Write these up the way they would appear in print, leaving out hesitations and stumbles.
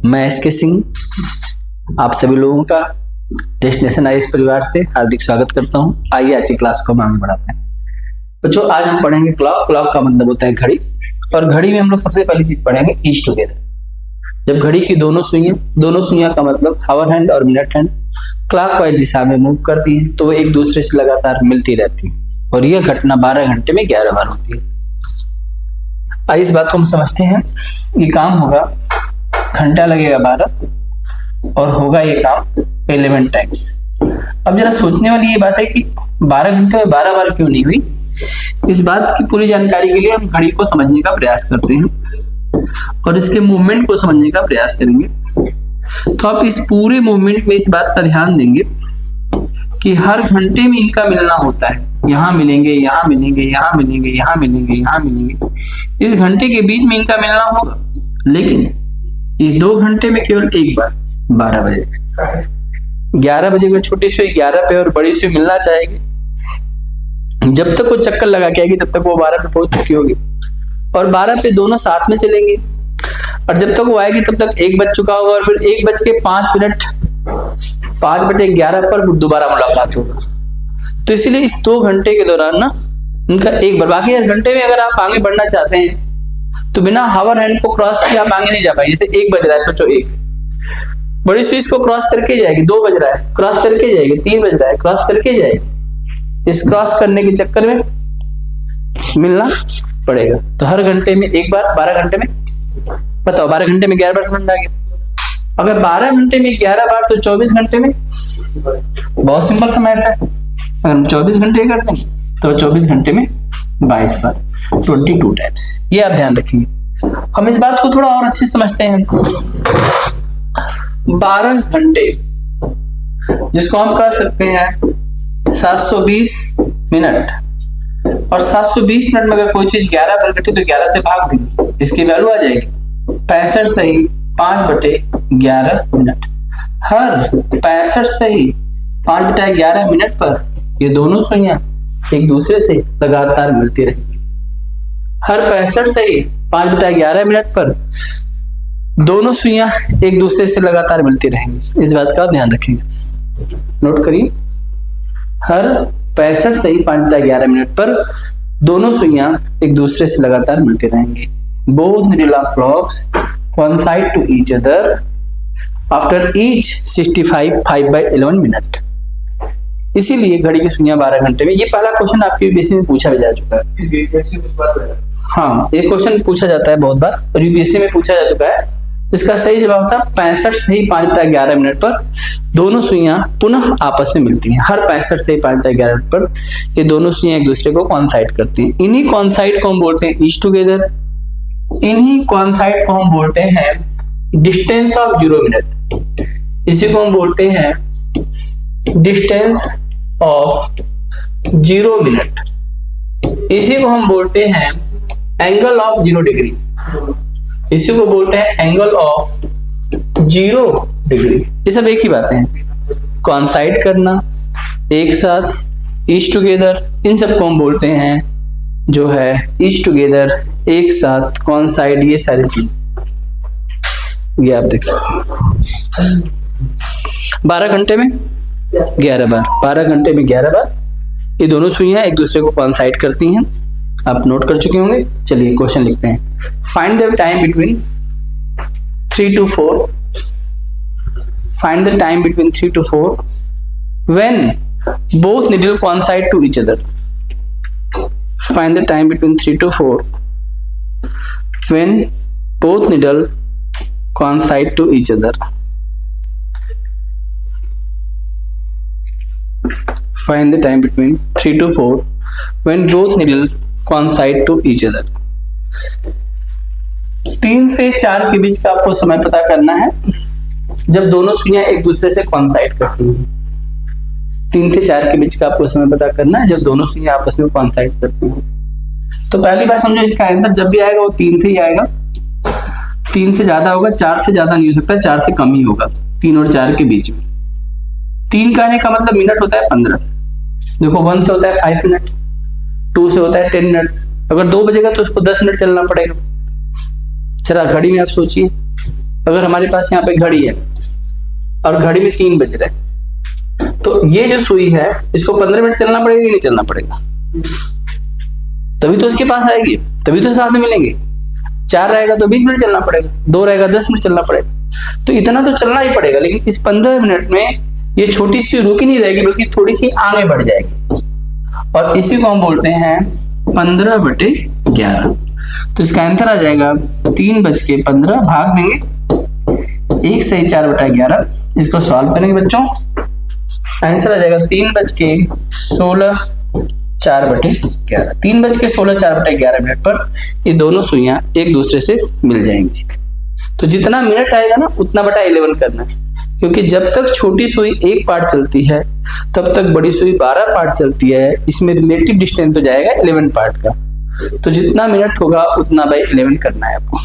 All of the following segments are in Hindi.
मैं एसके सिंह आप सभी लोगों का डेस्टिनेशन आईएएस परिवार से हार्दिक स्वागत करता हूं। आइए आज की क्लास को हम आगे बढ़ाते हैं। बच्चों आज हम पढ़ेंगे क्लॉक। क्लॉक का मतलब होता है घड़ी, और घड़ी में हम लोग सबसे पहली चीज पढ़ेंगे ईच टुगेदर। जब घड़ी की दोनों सुइयां का मतलब हावर हैंड और मिनट हैंड क्लॉकवाइज दिशा में मूव करती हैं तो वो एक दूसरे से लगातार मिलती रहती है, और यह घटना 12 घंटे में 11 बार होती है। आइए इस बात को हम समझते हैं। ये काम होगा, घंटा लगेगा 12 और होगा ये काम 11 टाइम्स। अब जरा सोचने वाली ये बात है कि 12 घंटे में 12 बार क्यों नहीं हुई। इस बात की पूरी जानकारी के लिए हम घड़ी को समझने का प्रयास करते हैं और इसके मूवमेंट को समझने का प्रयास करेंगे। तो आप इस पूरे मूवमेंट में इस बात का ध्यान देंगे कि हर घंटे में इनका मिलना होता है। यहाँ मिलेंगे, यहाँ मिलेंगे, यहाँ मिलेंगे, यहाँ मिलेंगे, यहाँ मिलेंगे। इस घंटे के बीच में इनका मिलना होगा, लेकिन इस 2 घंटे में केवल एक बार 12 बजे 11 बजे को छोटी सुई 11 पे और बड़ी सुई मिलना चाहेगी। जब तक वो चक्कर लगा के आएगी तब तक वो 12 पे पहुंच चुकी होगी, और 12 पे दोनों साथ में चलेंगे, और जब तक वो आएगी तब तक 1 बज चुका होगा, और फिर 1:05 5/11 पर दोबारा मुलाकात होगा। तो इसीलिए इस 2 घंटे के दौरान ना इनका एक बार, बाकी हर घंटे में अगर आप आगे बढ़ना चाहते हैं तो बिना हावर हैंड को क्रॉस किए आप आगे नहीं जा पाएंगे। जैसे 1 बज रहा है, सोचो 1 बड़ी सुई को क्रॉस करके जाएगी, 2 बज रहा है क्रॉस करके जाएगी, 3 बज रहा है क्रॉस करके जाएगी। इस क्रॉस करने के चक्कर में मिलना पड़ेगा। तो हर घंटे में एक बार, 12 घंटे में बताओ 12 घंटे में 11 बार समझ आ गया। अगर 12 घंटे में 11 बार तो 24 घंटे में, बहुत सिंपल सा मैथ है। अगर हम 24 घंटे करते हैं तो 24 घंटे में 22 बार, 22 टाइम्स। ये आप ध्यान रखेंगे। हम इस बात को थोड़ा और अच्छे से समझते हैं। 12 घंटे जिसको हम कह सकते हैं 720 मिनट, और 720 मिनट में अगर कोई चीज 11 बार घटे तो 11 से भाग देंगे, इसकी वैल्यू आ जाएगी 65 सही 5/11 मिनट। हर 65 सही 5/11 मिनट पर ये दोनों सुइयां एक दूसरे से लगातार मिलती रहेंगी। हर 65 सही 5/11 मिनट पर दोनों सुइयां एक दूसरे से लगातार मिलती रहेंगी। इस बात का ध्यान रखेंगे, नोट करिए। हर 65 सही 5/11 मिनट पर दोनों सुइयां एक दूसरे से लगातार मिलती रहेंगी। Both needle of clocks coincide to each other after each 65 5/11 minute. इसीलिए घड़ी की सुइयां 12 घंटे में। ये पहला क्वेश्चन आपके यूपीएससी में पूछा जा चुका है। हाँ, ये क्वेश्चन पूछा जाता है बहुत बार और यूपीएससी में पूछा जा चुका है। इसका सही जवाब था 65 सही 5/11 मिनट पर दोनों सुइयां पुनः आपस में मिलती हैं। हर 65 से 5/11 मिनट पर ये दोनों सुइयां एक दूसरे को कॉइंसाइड करती हैं। इन्हीं कॉइंसाइड को हम बोलते हैं ईच टुगेदर। इन्हीं कॉइंसाइड को हम बोलते हैं डिस्टेंस ऑफ 0 मिनट। इसी को हम बोलते हैं डिस्टेंस ऑफ 0 मिनट। इसी को हम बोलते हैं एंगल ऑफ 0 डिग्री। इसी को बोलते हैं एंगल ऑफ 0 डिग्री। ये सब एक ही बातें हैं। कॉइंसाइड करना, एक साथ, ईच टुगेदर, इन सब को हम बोलते हैं जो है ईच टुगेदर, एक साथ, कॉइंसाइड, ये सारी चीज ये आप देख सकते हैं। 12 घंटे में 11 बार, 12 घंटे में 11 बार ये दोनों सुइयां एक दूसरे को कॉइंसाइड करती हैं। आप नोट कर चुके होंगे। चलिए क्वेश्चन लिखते हैं। Find the time between 3 to 4। Find the time between 3 to 4 when both needle coincide to each other। Find the time between 3 to 4 when both needle coincide to each other। Find the time between 3 to 4 when both needle coincide to each other। 3 से 4 के बीच का आपको समय पता करना है जब दोनों सुइयां एक दूसरे से कॉइंसाइड करती हैं। 3 से 4 के बीच का आपको समय पता करना है जब दोनों सुइयां आपस में कॉइंसाइड करती हैं। तो पहली बात समझो, इसका आंसर जब भी आएगा वो 3 से ही आएगा। 3 से ज्यादा होगा, 4 से ज्यादा नहीं हो सकता, 4 से कम ही होगा। 3 और 4 के बीच में 3 का आने का मतलब मिनट होता है 15। देखो 1 से होता है 5 मिनट, 2 से होता है 10 मिनट। अगर 2 बजेगा तो उसको 10 मिनट चलना पड़ेगा। चला घड़ी में आप सोचिए अगर हमारे पास यहाँ पे घड़ी है और घड़ी में 3 बज रहे हैं, तो ये जो सुई है इसको 15 मिनट चलना पड़ेगा कि नहीं चलना पड़ेगा? तभी तो इसके पास आएगी, तभी तो साथ में मिलेंगे। 4 रहेगा तो 20 मिनट चलना पड़ेगा, 2 रहेगा 10 मिनट चलना पड़ेगा। तो इतना तो चलना ही पड़ेगा, लेकिन इस 15 मिनट में ये छोटी सी रुकी नहीं रहेगी, बल्कि थोड़ी सी आगे बढ़ जाएगी, और इसी को हम बोलते हैं 15/11। तो इसका आंसर आ जाएगा 3:15 भाग देंगे 1 सही 4/11। इसको सॉल्व करेंगे बच्चों, आंसर आ जाएगा 3:16 4/11। 3:16 4/11 पर ये दोनों सुइयां एक दूसरे से मिल जाएंगी। तो जितना मिनट आएगा ना उतना बटा 11 करना है, क्योंकि जब तक छोटी सुई 1 पार्ट चलती है तब तक बड़ी सुई 12 पार्ट चलती है। इसमें रिलेटिव डिस्टेंस तो जाएगा 11 पार्ट का। तो जितना मिनट होगा उतना बाई 11 करना है आपको।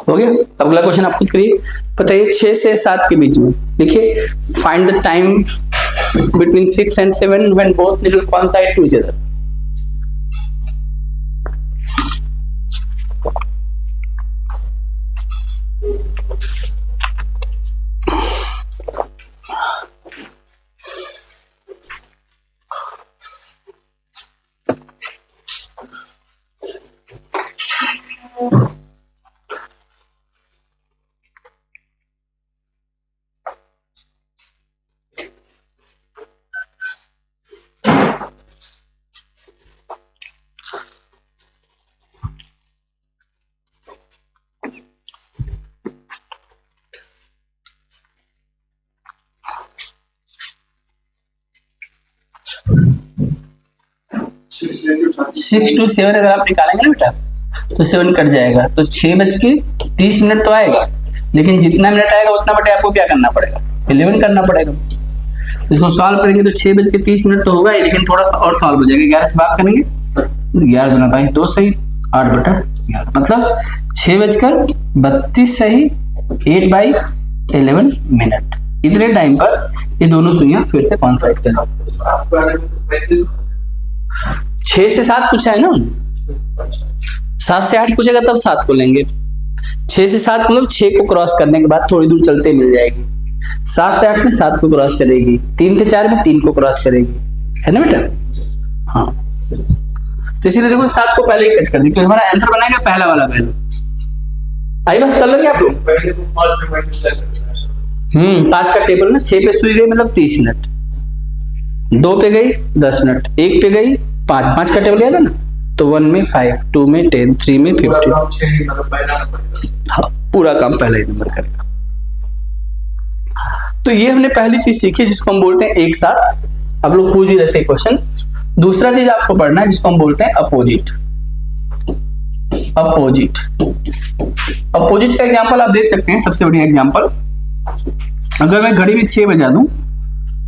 हो गया। अगला क्वेश्चन आप खुद करिए, बताइए 6 से 7 के बीच में देखिए, find the time between 6 and 7 when both needle coincide to each other। Six to 7 अगर आप निकालेंगे ना बेटा तो 7 कट जाएगा, तो 6:30 तो आएगा, लेकिन जितना मिनट आएगा उतना बटे आपको क्या करना पड़ेगा? 11 करना पड़ेगा। इसको सॉल्व करेंगे तो 6:30 तो होगा ही, लेकिन थोड़ा सा और सॉल्व हो जाएगा। 11 से भाग करेंगे 11 गुना बाई 2 सही 8/11, मतलब 6:32 सही 8/11 मिनट। इतने टाइम पर ये दोनों सुइयां फिर से कॉन्साइड करें। 6 से 7 पूछा है ना, 7 से 8 पूछेगा तब 7 को लेंगे। 6 से 7 मतलब 6 को क्रॉस करने के बाद थोड़ी दूर चलते मिल जाएगी। 7 से 8 में 7 को क्रॉस करेगी, 3 से 4 में 3 को क्रॉस करेगी, है ना बेटा? हाँ, तो इसीलिए देखो 7 को पहले ही कट कर दी, क्योंकि हमारा आंसर बनाएगा पहला वाला वैल्यू। आई बात कर लोगे आप लोग? 5 का टेबल ना, 6 पे सुई गई मतलब 30 मिनट, 2 पे गई 10 मिनट, 1 पे गई 5 का टेबल याद है ना? तो 1 में 5, 2 में 10, 3 में 50। हाँ, पूरा काम पहला ही नंबर करेगा। तो ये हमने पहली चीज सीखी जिसको हम बोलते हैं एक साथ। अब लोग पूछ भी देते हैं क्वेश्चन। दूसरा चीज आपको पढ़ना है जिसको हम बोलते हैं अपोजिट। अपोजिट अपोजिट का एग्जांपल आप देख सकते हैं। सबसे बढ़िया एग्जांपल, अगर मैं घड़ी में 6 बजा दूं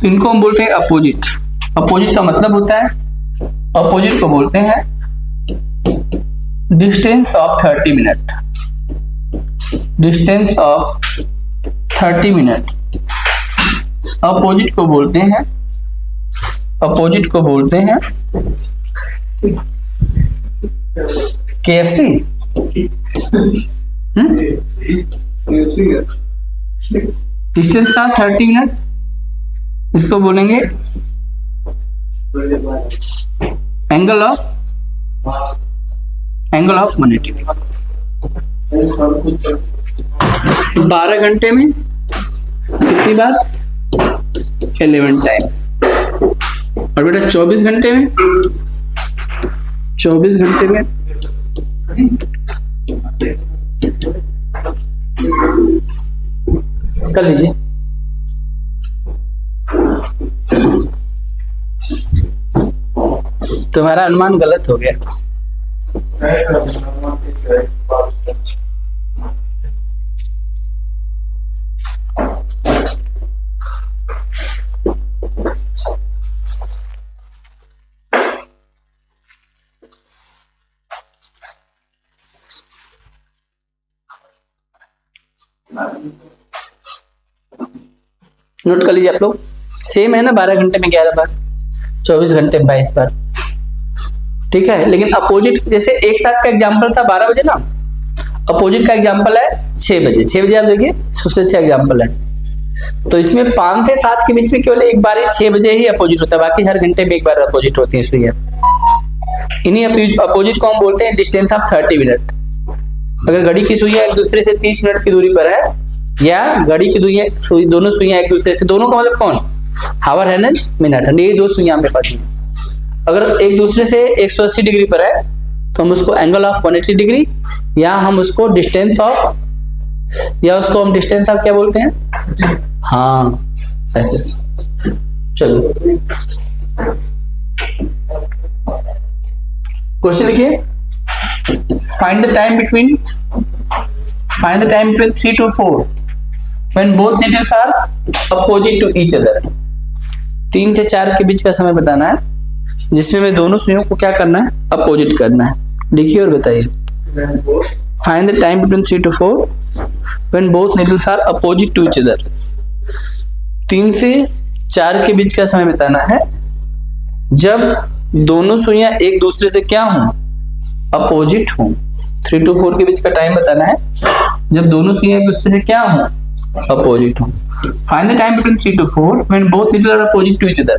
तो इनको हम बोलते हैं अपोजिट। अपोजिट का मतलब होता है, अपोजिट को बोलते हैं distance of 30 minute. Distance of 30 minute opposite को बोलते हैं, अपोजिट को बोलते हैं KFC। डिस्टेंस का 30 मिनट, इसको बोलेंगे एंगल ऑफ 180। 12 घंटे में कितनी बार? 11 टाइम्स। और बेटा 24 घंटे में, 24 घंटे में कर लीजिए। तुम्हारा अनुमान गलत हो गया। नोट कर लीजिए आप लोग, सेम है ना, 12 घंटे में 11 बार, 24 घंटे में 22 बार, ठीक है। लेकिन अपोजिट, जैसे एक साथ का एग्जाम्पल था 12 बजे ना, अपोजिट का एग्जाम्पल है 6 बजे। 6 बजे आप देखिए, सबसे अच्छा एग्जाम्पल है। तो इसमें 5 से 7 के बीच में केवल एक बार ही 6 बजे ही अपोजिट होता है, बाकी हर घंटे में एक बार अपोजिट होती है सुइयां। इन्हीं अपोजिट को हम बोलते हैं डिस्टेंस ऑफ 30 मिनट। अगर घड़ी की सुइयां एक दूसरे से 30 मिनट की दूरी पर है, या घड़ी की दोनों सुइयां एक दूसरे से, दोनों का मतलब कौन, हावर हैंड एंड मिनट हैंड, ये 2 सुइयां हमें पड़ी। अगर एक दूसरे से 180 डिग्री पर है तो हम उसको एंगल ऑफ 180 डिग्री, या हम उसको डिस्टेंस ऑफ, क्या बोलते हैं, हाँ ऐसे। चलो क्वेश्चन लिखिए, find the time between 3 to 4 when both needles are opposite to each other। 3 से 4 के बीच का समय बताना है, जिसमें मैं दोनों सुइयों को क्या करना है, अपोजिट करना है। लिखिए और बताइए, find the time between 3 to 4 when both needles are opposite to each other। 3 से 4 के बीच का समय बताना है जब दोनों सुइयां एक दूसरे से क्या हों, अपोजिट हों। 3 to 4 के बीच का टाइम बताना है जब दोनों सुइयां एक दूसरे से क्या हों, अपोजिट हों। Find the time between 3 to 4 when both needles are opposite to each other।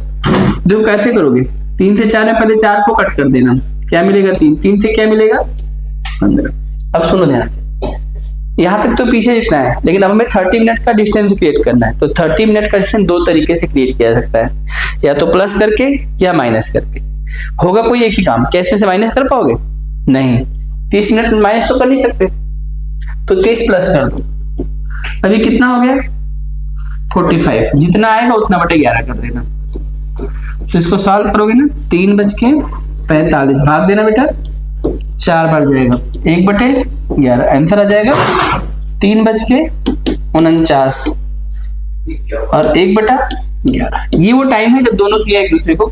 देखो कैसे करोगे, 3 से 4 में पहले 4 को कट कर देना, क्या मिलेगा 3, 3 से क्या मिलेगा 15। अब सुनो ध्यान से, यहां तक तो पीछे जितना है, लेकिन अब हमें 30 मिनट का डिस्टेंस क्रिएट करना है। तो 30 मिनट का डिस्टेंस 2 तरीके से क्रिएट किया जा सकता है, या तो प्लस करके या माइनस करके। होगा कोई एक ही काम, क्या इसमें से माइनस कर पाओगे, नहीं। 30 मिनट माइनस तो कर नहीं सकते, तो 30 प्लस कर दो। अभी कितना हो गया 45, जितना आएगा उतना बटे 11 कर देना। तो इसको सॉल्व करोगे ना, 3:45 भाग देना बेटा, 4 बार जाएगा, 1/11 आंसर आ जाएगा 3:49 और 1/11। ये वो टाइम है जब दोनों सुइयां एक दूसरे को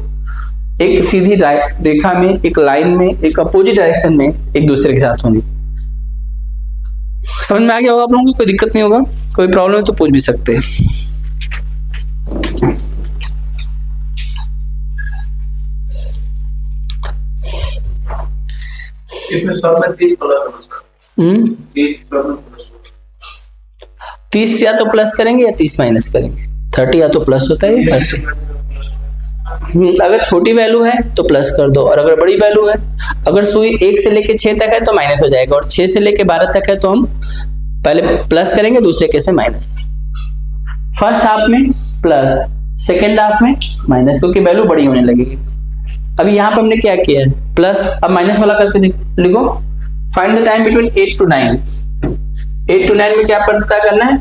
एक सीधी रेखा में, एक लाइन में, एक अपोजिट डायरेक्शन में एक दूसरे के साथ होंगे। समझ में आ गया होगा आप लोगों को, कोई दिक्कत नहीं होगा, कोई प्रॉब्लम है तो पूछ भी सकते हैं। इसमें सब में 30 प्लस 30 या तो प्लस करेंगे या 30 माइनस करेंगे। 30 या तो प्लस होता है, 30 अगर छोटी वैल्यू है तो प्लस कर दो, और अगर बड़ी वैल्यू है, अगर सुई 1 से लेके 6 तक है तो माइनस हो जाएगा, और 6 से लेके 12 तक है तो हम पहले प्लस करेंगे, दूसरे केस में माइनस। फर्स्ट हाफ में प्लस, सेकेंड हाफ में माइनस, क्योंकि वैल्यू बड़ी होने लगेगी। अभी यहाँ पे हमने क्या किया है, प्लस, अब माइनस वाला करके लिखो। Find the time between 8 to 9। 8 to 9 में क्या पता करना है,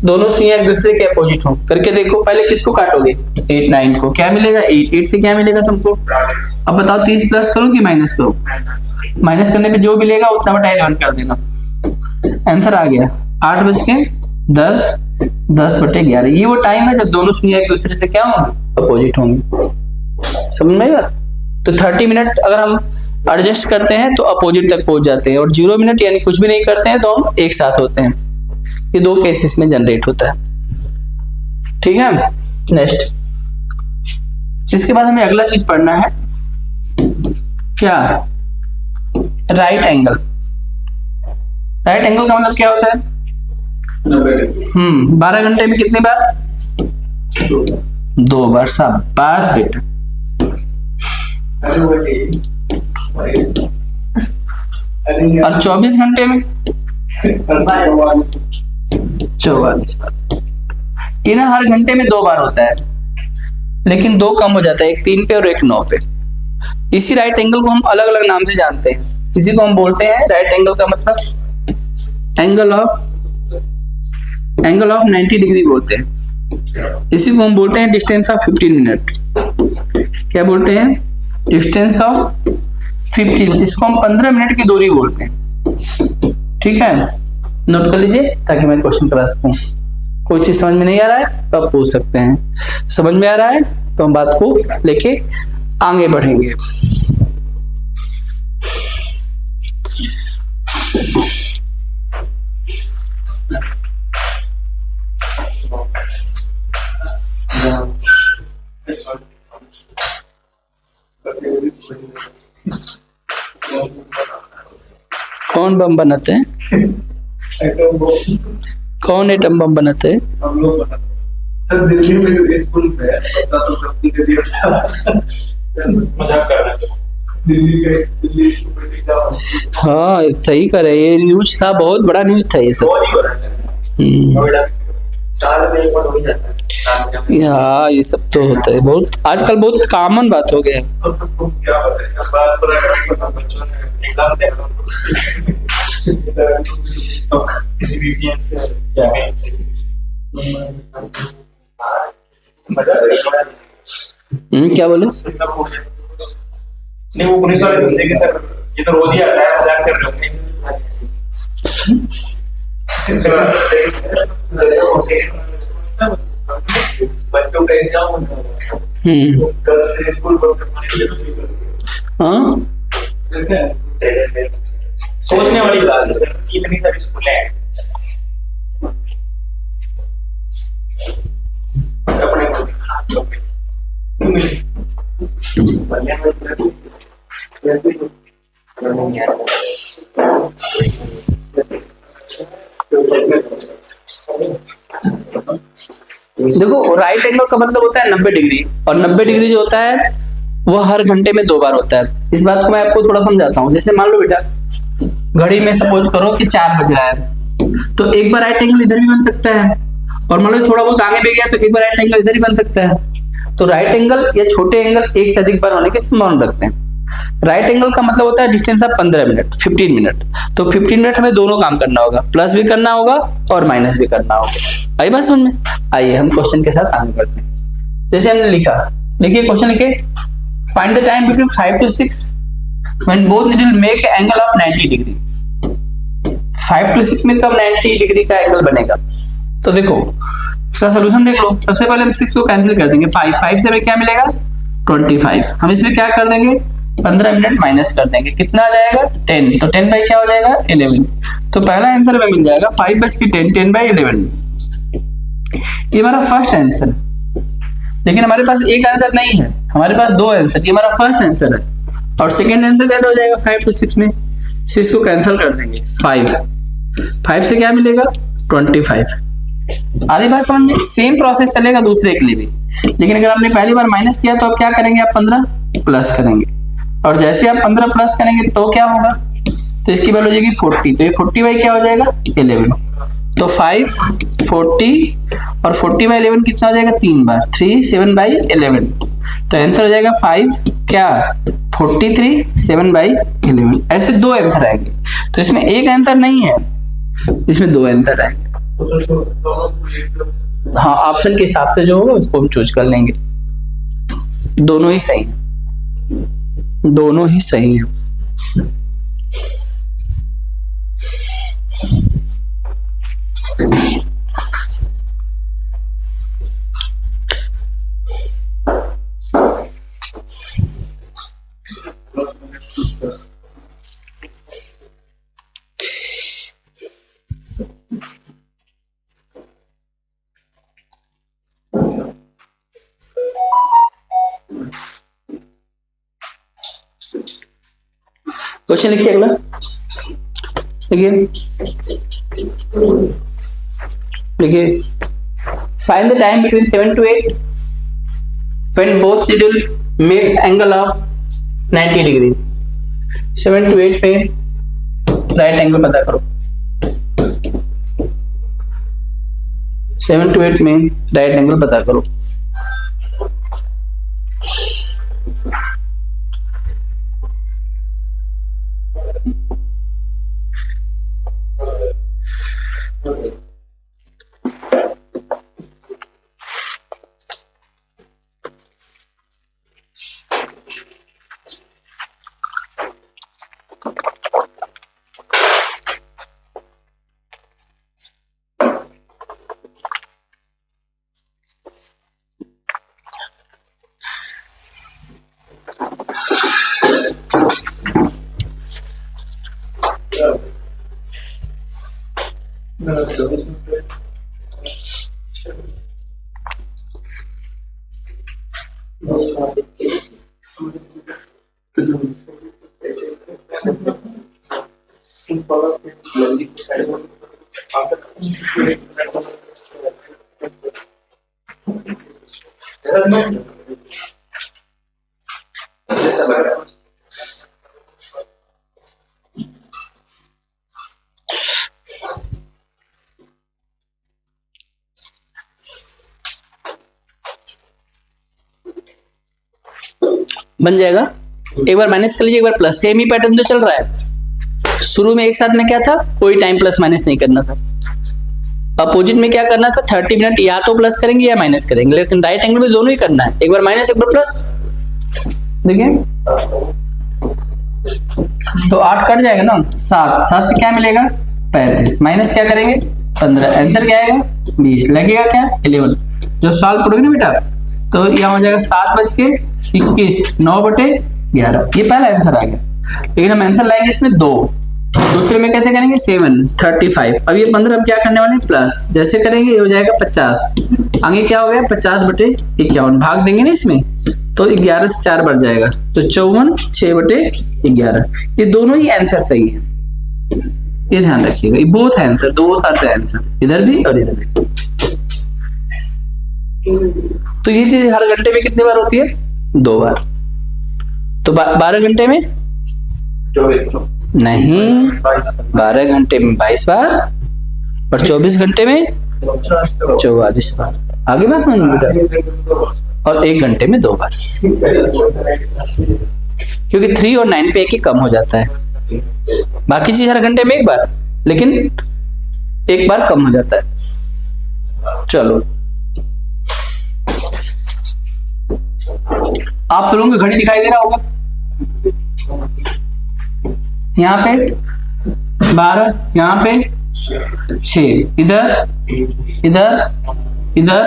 दोनों सुइयां एक दूसरे के अपोजिट हो, करके देखो। पहले किसको काटोगे, 8 9 को, क्या मिलेगा 8 से क्या मिलेगा तुमको। अब बताओ 30 प्लस करो कि माइनस करो, माइनस करने पे जो मिलेगा उतना बटा 11 कर देना, आंसर आ गया 8:10 10/11। ये वो टाइम है जब दोनों सुइयां एक दूसरे से क्या होंगे, अपोजिट होंगे। समझ में आएगा। तो 30 मिनट अगर हम एडजस्ट करते हैं तो अपोजिट तक पहुंच जाते हैं, और 0 मिनट यानी कुछ भी नहीं करते हैं तो हम एक साथ होते हैं। ये 2 केसेस में जनरेट होता है, ठीक है। नेक्स्ट, इसके बाद हमें अगला चीज पढ़ना है, क्या, राइट एंगल। राइट एंगल का मतलब क्या होता है, 12 घंटे में कितनी बार, 2 बार। शाबाश बेटा। और 24 घंटे में 44 बार। ये ना हर घंटे में 2 बार होता है, लेकिन 2 कम हो जाता है, एक 3 पे और एक 9 पे। इसी राइट एंगल को हम अलग अलग नाम से जानते हैं। इसी को हम बोलते हैं, राइट एंगल का मतलब एंगल ऑफ 90 डिग्री बोलते हैं। इसी को हम बोलते हैं डिस्टेंस ऑफ 15 मिनट। क्या बोलते हैं, डिस्टेंस ऑफ 15। इसको हम 15 मिनट की दूरी बोलते हैं, ठीक है। नोट कर लीजिए ताकि मैं क्वेश्चन करा सकूं। कोई चीज समझ में नहीं आ रहा है तो आप पूछ सकते हैं, समझ में आ रहा है तो हम बात को लेके आगे बढ़ेंगे। कौन बम बनाते हैं? एटम बम कौन एटम बम बनाते हैं? हम लोग बनाते हैं। दिल्ली में जो स्कूल में 50 दे दिया था। मजाक कर रहे हैं। दिल्ली स्कूल में क्या? हाँ सही करे, ये न्यूज था, बहुत बड़ा न्यूज था ये सब। बहुत ही बड़ा है। हम्म, साल में एक बार हो ही जाता है। हाँ ये सब तो होता है, बहुत आजकल बहुत कॉमन बात हो गया है। तो क्या बताएं, बात पर अगर बच्चों ने एग्जाम देना तो किसी भी चीज से क्या बोले? नहीं वो पुलिस वाले समझेंगे सर, ये तो रोज ही आता है, मजाक कर रहे हो। बच्चों का एग्जाम कल से स्कूल हाँ सोचने वाली बात है सर, कितनी सारी स्कूलें हैं अपने देखो, राइट एंगल का मतलब होता है 90 डिग्री, और 90 डिग्री जो होता है वो हर घंटे में 2 बार होता है। इस बात को मैं आपको थोड़ा समझाता हूँ। जैसे मान लो बेटा, घड़ी में सपोज करो कि 4 बज रहा है, तो एक बार राइट एंगल इधर भी बन सकता है, और मान लो थोड़ा बहुत आगे भी गया तो एक बार राइट एंगल इधर ही बन सकता है। तो राइट एंगल या छोटे एंगल एक से अधिक बार होने की संभावना रखते हैं। राइट एंगल का मतलब होता है डिस्टेंस ऑफ 15 मिनट, 15 मिनट। तो 15 मिनट हमें दोनों काम करना होगा, प्लस भी करना होगा और माइनस भी करना होगा। आई बात समझ में? आइए हम क्वेश्चन के साथ आगे बढ़ते हैं। जैसे हमने लिखा, देखिए क्वेश्चन लिखे, find the time between 5 to 6 when both needle make angle of 90 degree. 5 to 6 में कब 90 डिग्री का एंगल बनेगा? तो देखो इसका सोल्यूशन देख लो। सबसे पहले हम 6 को कैंसिल कर देंगे, 5 से हमें क्या मिलेगा? 25। हम इसमें क्या कर देंगे? 15 मिनट माइनस कर देंगे, कितना आ जाएगा? 10। तो 10 बाई क्या हो जाएगा? 11। तो पहला आंसर हमें मिल जाएगा 5 बच के 10, 10 बाई 11। ये हमारा फर्स्ट आंसर है। लेकिन हमारे पास एक आंसर नहीं है, हमारे पास 2 आंसर। ये हमारा फर्स्ट आंसर है, और सेकेंड आंसर कैसे हो जाएगा? 5 to 6 में 6 को कैंसिल कर देंगे, 5 से क्या मिलेगा? 25। आधी बात समझ में? सेम प्रोसेस चलेगा दूसरे के लिए भी, लेकिन अगर आपने पहली बार माइनस किया तो आप क्या करेंगे? आप 15 प्लस करेंगे, और जैसे आप 15 प्लस करेंगे तो क्या होगा? तो इसकी वैल्यू हो जाएगी 40। तो ये 40 बाई क्या हो जाएगा? 11। तो 5, 40 और 40 बाई 11 कितना हो जाएगा? 3 बार, 3, 7 बाई 11। तो आंसर हो जाएगा 5 क्या? 43, 7 बाई 11। ऐसे 2 आंसर आएंगे। तो इसमें एक आंसर नहीं है, इसमें 2 आंसर आएंगे। हाँ, ऑप्शन के हिसाब से जो होगा उसको हम चूज कर लेंगे। दोनों ही सही है, दोनों ही सही है। क्वेश्चन लिखिए अगला। देखिए, find the time between 7 to 8 when both needle makes angle of 90 degree. 7 to 8 पे राइट एंगल पता करो। 7 to 8 में राइट एंगल पता करो। बन जाएगा। एक बार माइनस कर लीजिए, एक बार प्लस, सेम ही पैटर्न तो चल रहा है। शुरू में एक साथ में क्या था, कोई टाइम प्लस माइनस नहीं करना था। अपोजिट में क्या करना था, 30 मिनट या तो प्लस करेंगे या माइनस करेंगे, लेकिन राइट एंगल में दोनों ही करना है, एक बार माइनस एक बार प्लस। देखिए तो 8 कट जाएगा ना, 7 से क्या मिलेगा 35, माइनस क्या करेंगे 15, आंसर क्या आएगा 20, लगेगा क्या 11। जब सॉल्व करोगे ना बेटा तो यहाँ हो जाएगा 7:21, 9/11, ये पहला आंसर आ गया। लेकिन हम आंसर लाएंगे इसमें 2, दूसरे में कैसे करेंगे 7, 35, अब ये 15 हम क्या करने वाले हैं प्लस, जैसे करेंगे ये हो जाएगा 50, आगे क्या हो गया 50/51, भाग देंगे ना इसमें तो 11 से 4 बढ़ जाएगा तो 54, 6/11, ये दोनों ही आंसर सही है, ये ध्यान रखिएगा, ये बोथ आंसर, दो आंसर, इधर भी और इधर भी। तो ये चीज हर घंटे में कितनी बार होती है 2 बार, तो 12 घंटे में 24 नहीं, 12 घंटे में 22 बार और 24 घंटे में 44 बार। आगे बात समझ बेटा, और 1 घंटे में 2 बार, क्योंकि 3 और 9 पे 1 ही कम हो जाता है, बाकी चीज हर घंटे में 1 बार, लेकिन 1 बार कम हो जाता है। चलो आप लोगों को घड़ी दिखाई दे रहा होगा, यहाँ पे 12, यहाँ पे 6, इधर इधर इधर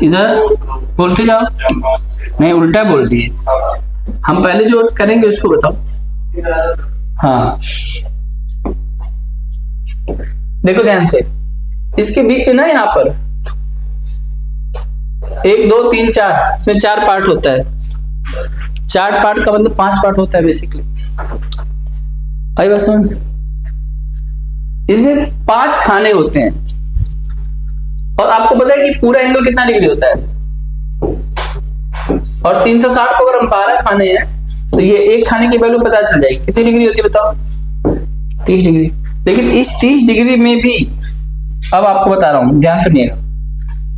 इधर, बोलते जाओ, नहीं उल्टा बोल दिए, हम पहले जो करेंगे उसको बताओ। हाँ देखो ध्यान से, इसके बीच में ना यहाँ पर 1 2 3 4, इसमें 4 पार्ट होता है, 4 पार्ट का मतलब 5 पार्ट होता है बेसिकली। आई बात समझ, इसमें 5 खाने होते हैं, और आपको पता है कि पूरा एंगल कितना डिग्री होता है, और 360 को अगर हम 12 खाने हैं तो ये एक खाने की वैल्यू पता चल जाएगी कितनी डिग्री होती है बताओ, 30 डिग्री। लेकिन इस 30 डिग्री में भी, अब आपको बता रहा हूं ध्यान सुनिएगा,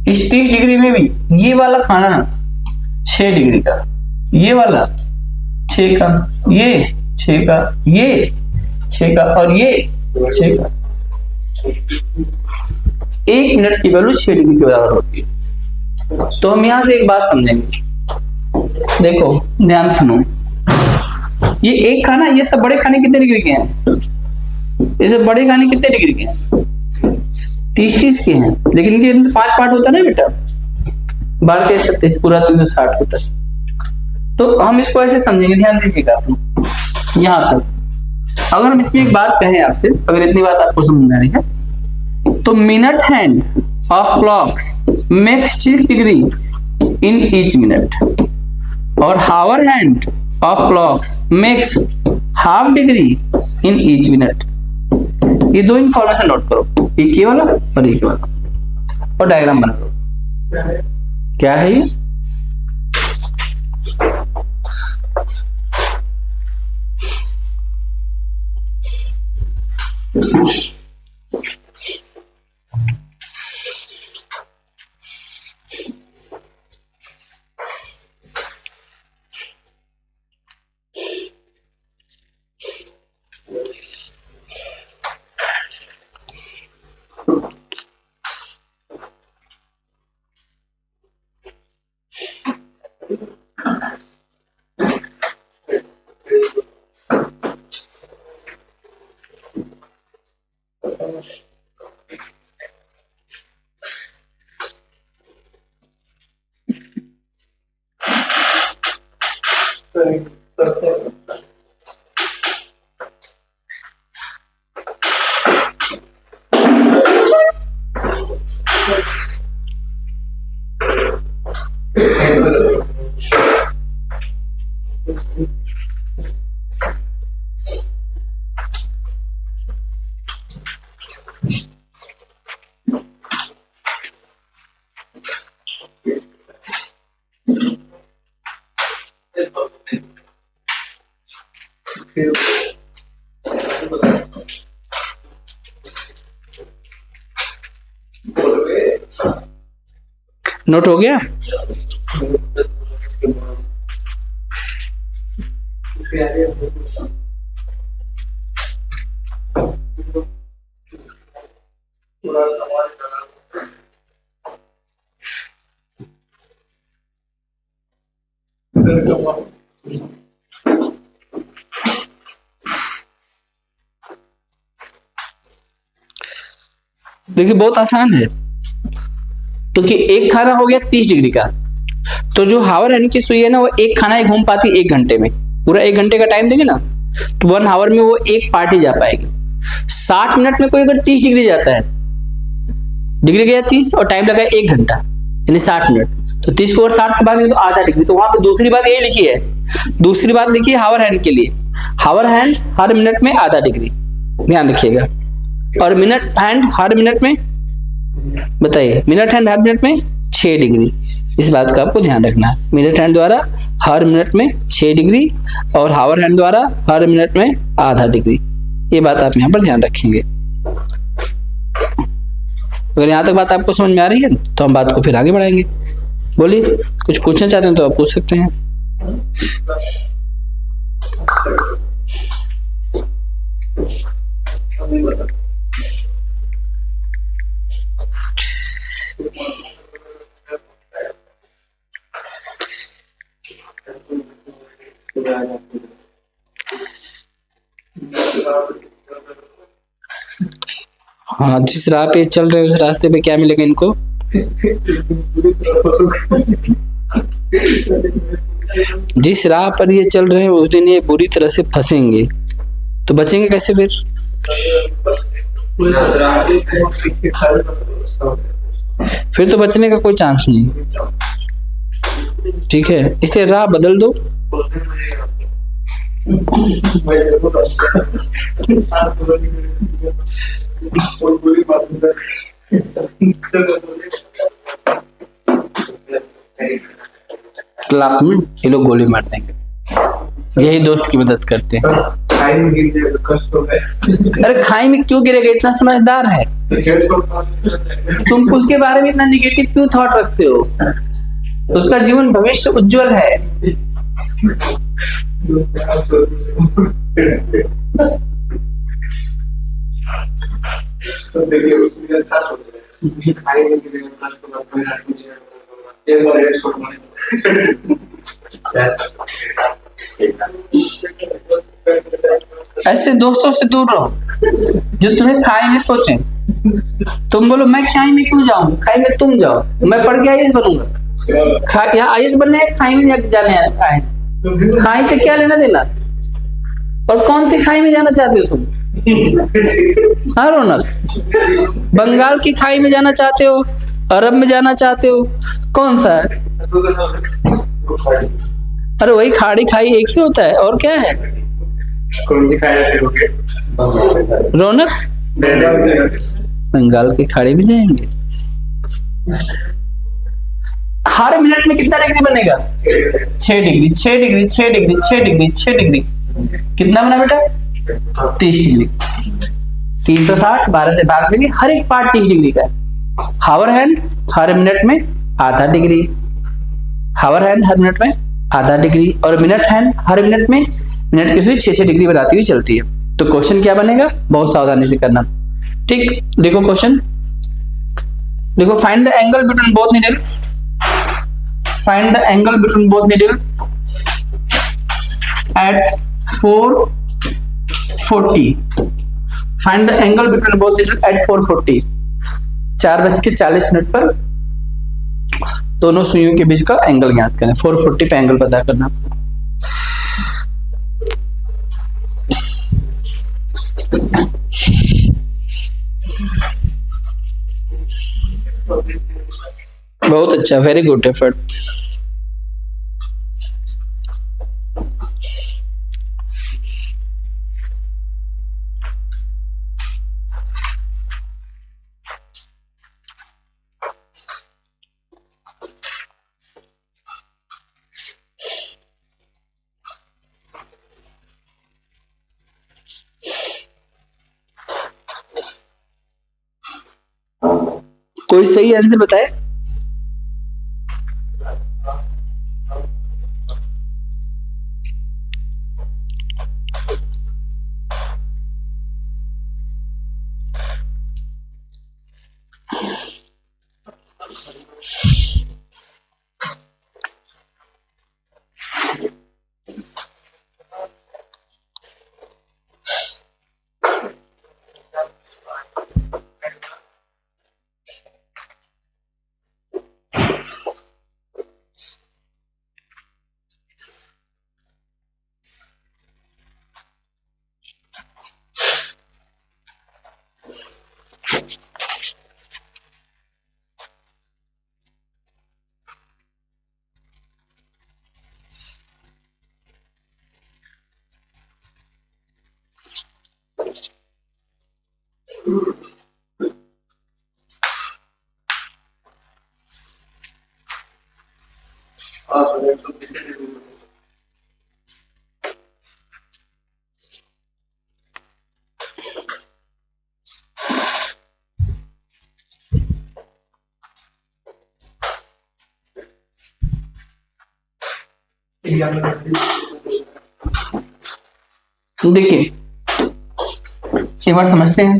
इस 30 डिग्री में भी ये वाला खाना 6 डिग्री का, ये वाला 6 का, ये 6 का, ये 6 का, और ये 6 का। 1 मिनट की वैल्यू 6 डिग्री के बराबर होती है। तो हम यहां से एक बात समझेंगे, देखो ध्यान सुनो, ये एक खाना, ये सब बड़े खाने कितने डिग्री के हैं, ये सब बड़े खाने कितने डिग्री के हैं 30 के हैं, लेकिन इनके 5 पार्ट होता है ना बेटा, 12 के 36, पूरा 360 होता है। तो हम इसको ऐसे समझेंगे, ध्यान दीजिएगा आप यहां तक। अगर हम इसमें एक बात कहें आपसे, अगर इतनी बात आपको समझ में आ रही है, तो minute hand of clocks makes 6 degree in each minute, और hour hand of clocks makes half degree in each minute. ये 2 इंफॉर्मेशन नोट करो, एक ये वाला और एक वाला, और डायग्राम बना लो। क्या है ये, नोट हो गया? पूरा सवाल देखिए बहुत आसान है, क्योंकि एक खाना हो गया 30 डिग्री का, तो जो हावर हैंड की सुई है ना, वो एक खाना ही घूम पाती 1 घंटे में। पूरा 1 घंटे का टाइम देंगे ना, तो 1 आवर में वो एक पार्ट ही जा पाएगी। 60 मिनट में कोई अगर 30 डिग्री जाता है, डिग्री गया 30 और टाइम लगा 1 घंटा, यानी 60 मिनट, तो 30 को अगर 60 के बाद तो आधा डिग्री। तो वहां पे दूसरी बात ये लिखी है, दूसरी बात लिखी है हावर हैंड के लिए, हावर हैंड हर मिनट में आधा डिग्री, ध्यान रखिएगा। और मिनट हैंड हर मिनट में, बताइए, मिनट हैंड हर मिनट में 6 डिग्री। इस बात का आपको ध्यान रखना है, मिनट हैंड द्वारा हर मिनट में 6 डिग्री और हावर हैंड द्वारा हर मिनट में आधा डिग्री। ये बात आप यहाँ पर ध्यान रखेंगे। अगर यहाँ तक बात आपको समझ में आ रही है तो हम बात को फिर आगे बढ़ाएंगे। बोलिए, कुछ पूछना चाहते हैं तो आप पूछ सकते हैं। हाँ, जिस राह पे चल रहे हैं उस रास्ते पे क्या मिलेगा इनको? जिस राह पर ये चल रहे हैं उस दिन ये बुरी तरह से फंसेंगे, तो बचेंगे कैसे फिर? फिर तो बचने का कोई चांस नहीं, ठीक है, इसलिए राह बदल दो। लाख में ये लोग गोली मार देंगे, यही दोस्त की मदद करते हैं। खाई में गिर जाए तो कष्ट होगा। अरे खाई में क्यों गिरेगा, इतना समझदार है तुम, उसके बारे में इतना निगेटिव क्यों थॉट रखते हो? उसका जीवन भविष्य उज्जवल है। सब देखिए उसको भी अच्छा सोच रहे हैं, खाई में गिरे तो कष्ट होगा, कोई ना कुछ एक बार एक छोड़ मारे। ऐसे दोस्तों से दूर रहो जो तुम्हें खाई में सोचें। तुम बोलो मैं खाई में क्यों जाऊं, खाई में तुम जाओ, मैं पढ़ के आईएएस बनूंगा। यहाँ आईएएस बनने है, खाई में जाने आए, खाई से क्या लेना देना? और कौन सी खाई में जाना चाहते हो तुम? हाँ रौनक, बंगाल की खाई में जाना चाहते हो, अरब में जाना चाहते हो, कौन सा है? अरे वही खाड़ी खाई एक ही होता है, और क्या है? कौन सी खाई होगी? रौनक बंगाल की खाड़ी में जाएंगे। हर मिनट में कितना डिग्री बनेगा? 6 degree, 6 degree, 6 degree, 6 degree, 6 degree, कितना बना बेटा? 30 डिग्री। 360 12 से भाग देंगे, हर एक पार्ट 30 डिग्री का है। हावर हैंड हर मिनट में आधा डिग्री, हावर हैंड हर मिनट में आधा डिग्री, और मिनट हैंड हर मिनट में, मिनट की सुई 6-6 डिग्री बनाती हुई चलती है। तो क्वेश्चन क्या बनेगा, बहुत सावधानी से करना। ठीक, देखो क्वेश्चन, देखो, find the angle between both needle, find the angle between both needle at 4:40, find the angle between both needle at 4:40, 4:40 पर दोनों सुइयों के बीच का एंगल ज्ञात करें। 4:40 पे एंगल पता करना। बहुत अच्छा, वेरी गुड एफर्ट। कोई सही आंसर बताए। हाँ सर 120 डिग्री में। देखिए एक बार समझते हैं।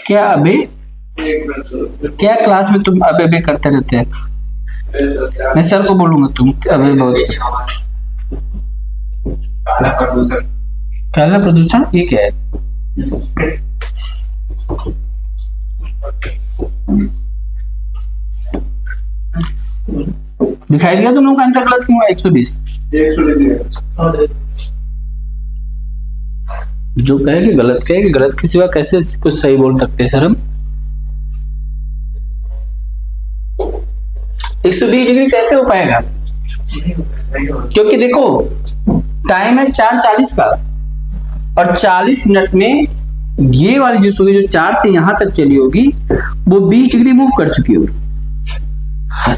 क्या अबे, एक मिनट सर। क्या क्लास में तुम अबे अबे करते रहते हैं? मैं सर को बोलूंगा तुम अबे बहुत। काला प्रदूषण। काला प्रदूषण ये क्या है? दिखाई दिया तुम लोगों का आंसर गलत क्यों है? 120 जो कहे कि गलत के सिवा कैसे कुछ सही बोल सकते हैं सर हम? 120 डिग्री कैसे हो पाएगा? क्योंकि देखो टाइम है 4:40 का और 40 मिनट में ये वाली जो सुई जो 4 से यहां तक चली होगी वो 20 डिग्री मूव कर चुकी होगी।